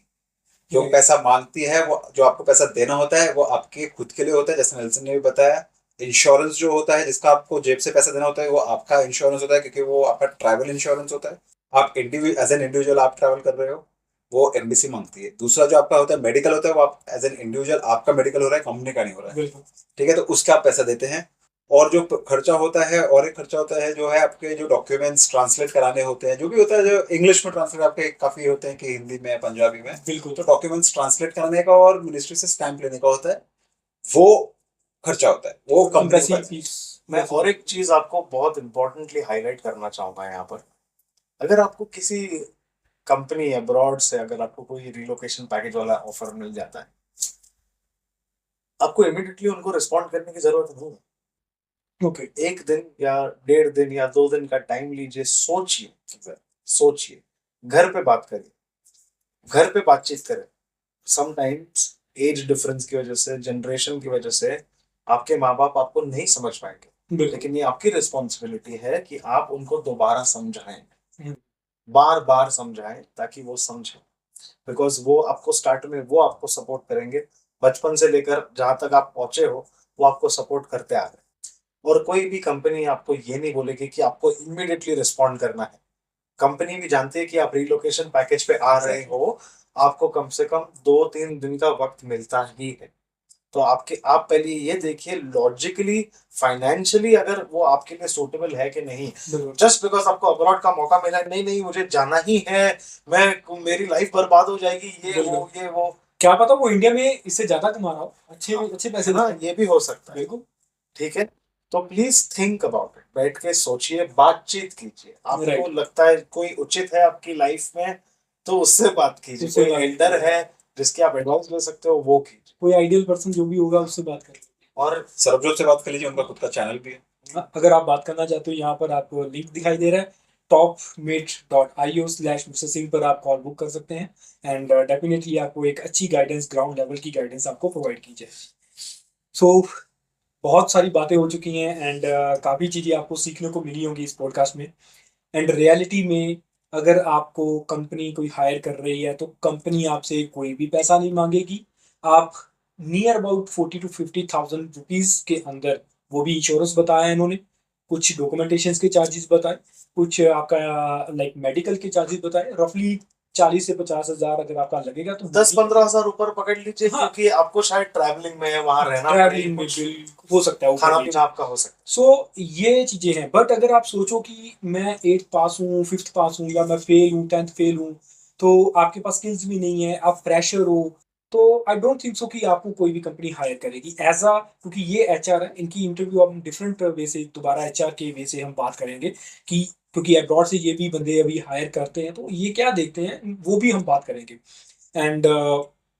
जो
नहीं।
पैसा मांगती है, वो जो आपको पैसा देना होता है वो आपके खुद के लिए होता है, जैसे नेल्सन ने भी बताया। इंश्योरेंस जो होता है, जिसका आपको जेब से पैसा देना होता है, वो आपका इंश्योरेंस होता है, क्योंकि वो आपका ट्रैवल इंश्योरेंस होता है। आप इंडिविजुअल, एज एन इंडिविजुअल आप ट्रैवल कर रहे हो, वो एनबीसी मांगती है। दूसरा जो आपका होता है मेडिकल होता है, वो आप एज एन इंडिविजुअल, आपका मेडिकल हो रहा है, कंपनी का नहीं हो रहा है।
बिल्कुल।
ठीक है, तो उसका आप पैसा देते हैं। और जो खर्चा होता है, और एक खर्चा होता है जो है आपके जो डॉक्यूमेंट्स ट्रांसलेट कराने होते हैं, जो भी होता है, जो इंग्लिश में ट्रांसलेट आपके काफी होते हैं कि हिंदी में, पंजाबी में,
बिल्कुल।
तो डॉक्यूमेंट्स ट्रांसलेट कराने का और मिनिस्ट्री से स्टैंप लेने का होता है, वो खर्चा होता है, वो कंपनी
एम्बेसी
का।
फीस।
मैं और एक चीज आपको बहुत इंपॉर्टेंटली हाईलाइट करना चाहूंगा यहाँ पर। अगर आपको किसी कंपनी अब्रॉड से अगर आपको कोई रिलोकेशन पैकेज वाला ऑफर मिल जाता है, आपको इमिडिएटली उनको रिस्पॉन्ड करने की जरूरत नहीं है।
ओके।
एक दिन या 1.5 दिन या 2 दिन का टाइम लीजिए, सोचिए, सोचिए, घर पे बात करिए, घर पे बातचीत करें। समटाइम्स एज डिफरेंस की वजह से, जनरेशन की वजह से आपके माँ बाप आपको नहीं समझ पाएंगे,
बिल्कुल।
लेकिन ये आपकी रिस्पॉन्सिबिलिटी है कि आप उनको दोबारा समझाएं,
हम्म।
बार बार समझाएं, ताकि वो समझें। बिकॉज वो आपको स्टार्ट में वो आपको सपोर्ट करेंगे, बचपन से लेकर जहां तक आप पहुंचे हो वो आपको सपोर्ट करते आ रहे हैं। और कोई भी कंपनी आपको ये नहीं बोलेगी कि आपको इमीडिएटली रिस्पॉन्ड करना है। कंपनी भी जानती है कि आप रिलोकेशन पैकेज पे आ रहे हो, आपको कम से कम 2-3 दिन का वक्त मिलता ही है। तो आप पहले ये देखिए लॉजिकली, फाइनेंशियली अगर वो आपके लिए सूटेबल है कि नहीं।
बिल्कुल।
जस्ट बिकॉज आपको अब्रॉड का मौका मिला है, नहीं नहीं मुझे जाना ही है, मैं मेरी लाइफ बर्बाद हो जाएगी, ये वो।
क्या पता वो इंडिया में इससे ज्यादा कमा रहा हो, अच्छे अच्छे पैसे
हाँ,
देते हैं।
ये भी हो सकता है।
बिल्कुल।
ठीक है, तो प्लीज थिंक अबाउट इट, बैठ के सोचिए, बातचीत कीजिए। आपको
Right.
लगता है कोई उचित है आपकी लाइफ में, तो उससे बात कीजिए।
उससे
कोई
बात
एल्डर
कीजिए।
है जिसकी आप एडवाइस ले सकते हो, वो कीजिए।
कोई आइडियल पर्सन जो भी होगा उससे बात कर
और
सरबजोत से बात कर लीजिए, उनका खुद का चैनल भी है।
लीजिए। अगर आप बात करना चाहते हो, यहाँ पर आपको लिंक दिखाई दे रहा है topmate.io/Mr. सिंह पर आप कॉल बुक कर सकते हैं, एंड डेफिनेटली आपको एक अच्छी गाइडेंस, ग्राउंड लेवल की गाइडेंस आपको प्रोवाइड की जाए। सो बहुत सारी बातें हो चुकी हैं, एंड काफ़ी चीज़ें आपको सीखने को मिली होंगी इस पॉडकास्ट में। एंड रियलिटी में अगर आपको कंपनी कोई हायर कर रही है तो कंपनी आपसे कोई भी पैसा नहीं मांगेगी। आप नियर अबाउट 40 to 50,000 रुपीज़ के अंदर, वो भी इंश्योरेंस बताया इन्होंने, कुछ डॉक्यूमेंटेशन के चार्जेस बताए, कुछ आपका लाइक मेडिकल के चार्जेस बताए, रफली 40 से 50 हज़ार अगर आपका लगेगा तो
10-15 हजार ऊपर पकड़ लीजिए,
हाँ।
क्योंकि आपको शायद ट्रैवलिंग में वहां रहना
ट्रैवलिंग में
कुछ
बिल हो सकता है, ऊपर
खाना
नीचे।
पीना आपका हो सकता
सो ये चीजें हैं। बट अगर आप सोचो कि मैं 8th पास हूँ, 5th पास हूँ, या मैं फेल हूँ, 10th फेल हूँ, तो आपके पास स्किल्स भी नहीं है, आप फ्रेशर हो, तो आई डोंट थिंक सो कि आपको कोई भी कंपनी हायर करेगी एज अ, क्योंकि ये एचआर है, इनकी इंटरव्यू हम डिफरेंट वे से, दोबारा एचआर के वे से हम बात करेंगे कि क्योंकि अब्रॉड से ये भी बंदे अभी हायर करते हैं, तो ये क्या देखते हैं वो भी हम बात करेंगे। एंड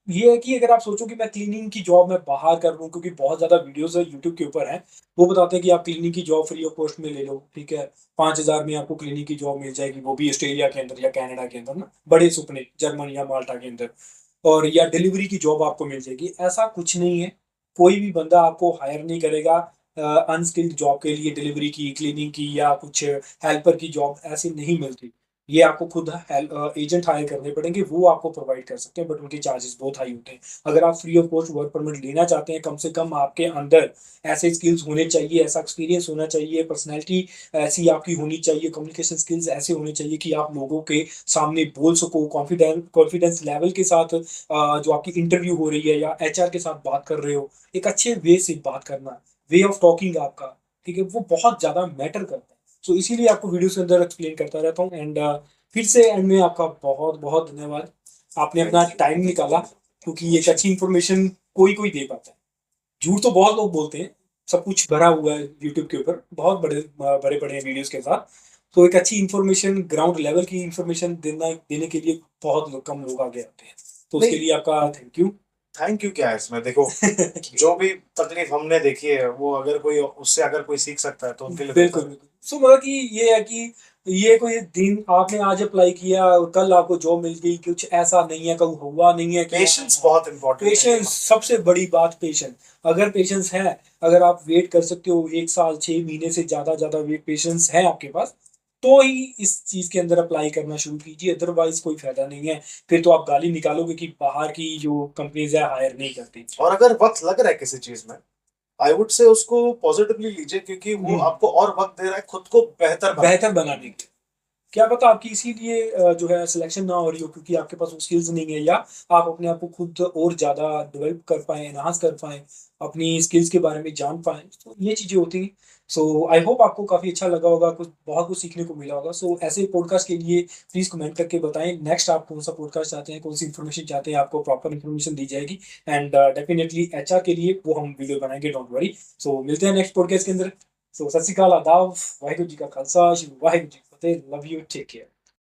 ये है कि अगर आप सोचो कि मैं क्लीनिंग की जॉब मैं बाहर कर लूँ, क्योंकि बहुत ज़्यादा वीडियोस है यूट्यूब के ऊपर है, वो बताते हैं कि आप क्लीनिंग की जॉब फ्री ऑफ कॉस्ट में ले लो, ठीक है, 5,000 में आपको क्लीनिंग की जॉब मिल जाएगी, वो भी ऑस्ट्रेलिया के अंदर या कनाडा के अंदर ना, बड़े सुपने, जर्मनी या माल्टा के अंदर, और या डिलीवरी की जॉब आपको मिल जाएगी। ऐसा कुछ नहीं है, कोई भी बंदा आपको हायर नहीं करेगा अनस्किल्ड जॉब के लिए, डिलीवरी की, क्लीनिंग की, या कुछ हेल्पर की जॉब ऐसी नहीं मिलती। ये आपको खुद एजेंट हायर करने पड़ेंगे, वो आपको प्रोवाइड कर सकते हैं, बट उनके चार्जेस बहुत हाई होते हैं। अगर आप free of cost work permit लेना चाहते हैं, कम से कम आपके अंदर ऐसे स्किल्स होने चाहिए, ऐसा एक्सपीरियंस होना चाहिए, पर्सनैलिटी ऐसी आपकी होनी चाहिए, कम्युनिकेशन स्किल्स ऐसे होने चाहिए कि आप लोगों के सामने बोल सको, कॉन्फिडेंस लेवल के साथ, जो आपकी इंटरव्यू हो रही है या एचआर के साथ बात कर रहे हो, एक अच्छे वे से बात करना, वे ऑफ टॉकिंग आपका, ठीक है, वो बहुत ज़्यादा मैटर करता है। सो इसीलिए आपको वीडियो के अंदर एक्सप्लेन करता रहता हूँ। एंड फिर से एंड में आपका बहुत बहुत धन्यवाद, आपने अपना टाइम निकाला, क्योंकि एक अच्छी इन्फॉर्मेशन कोई कोई दे पाता है। झूठ तो बहुत लोग बोलते हैं, सब कुछ भरा हुआ है यूट्यूब के ऊपर बहुत बड़े बड़े बड़े वीडियोस के साथ। तो एक अच्छी इन्फॉर्मेशन, ग्राउंड लेवल की इन्फॉर्मेशन देने के लिए बहुत कम लोग आगे आते हैं, तो उसके
नहीं,
लिए आपका थैंक यू।
थैंक यू क्या है इसमें, देखो जो भी तकलीफ हमने देखी है वो अगर कोई उससे अगर कोई सीख सकता है तो उनके लिए
बिल्कुल
बेहतर है।
बिल्कुल। सो मतलब कि ये है कि ये कोई दिन आपने आज अप्लाई किया और कल आपको जॉब मिल गई, कुछ ऐसा नहीं है, कभी हुआ नहीं है कि
पेशेंस बहुत इंपॉर्टेंट है ये
पेशेंस,
मामले
सबसे बड़ी बात पेशेंस। अगर पेशेंस है, अगर आप वेट कर सकते हो 1 साल 6 महीने से ज्यादा ज्यादा वेट पेशेंस है आपके पास, तो ही इस चीज के अंदर अप्लाई करना शुरू कीजिए, अदरवाइज कोई फायदा नहीं है। फिर तो आप गाली निकालोगे कि बाहर की जो कंपनीज है हायर नहीं करती।
में। और अगर वक्त लग रहा है किसी चीज में, आई वुड से उसको पॉजिटिवली लीजिए, क्योंकि वो आपको और वक्त दे रहा है खुद को बेहतर बनाने
बेहतर बनाने के लिए। क्या पता आपकी इसीलिए जो है सिलेक्शन ना हो रही हो, क्योंकि आपके पास वो स्किल्स नहीं है, या आप अपने आप को खुद और ज़्यादा डेवलप कर पाएँ, एनहांस कर पाएँ, अपनी स्किल्स के बारे में जान पाएँ, तो ये चीज़ें होती हैं। सो आई होप आपको काफ़ी अच्छा लगा होगा, कुछ बहुत कुछ सीखने को मिला होगा। सो ऐसे पॉडकास्ट के लिए प्लीज़ कमेंट करके बताएँ, नेक्स्ट आप कौन-सा पॉडकास्ट चाहते हैं, कौन-सी इन्फॉर्मेशन चाहते हैं, आपको प्रॉपर इन्फॉर्मेशन दी जाएगी। एंड डेफिनिटली एचआर के लिए वो हम वीडियो बनाएँगे, डोंट वरी। सो मिलते हैं नेक्स्ट पॉडकास्ट के अंदर। सो सत श्री अकाल, आदाब, वाहिगुरू जी का खालसा, श्री वाहिगुरू जी की फतेह, लव यू, टेक केयर।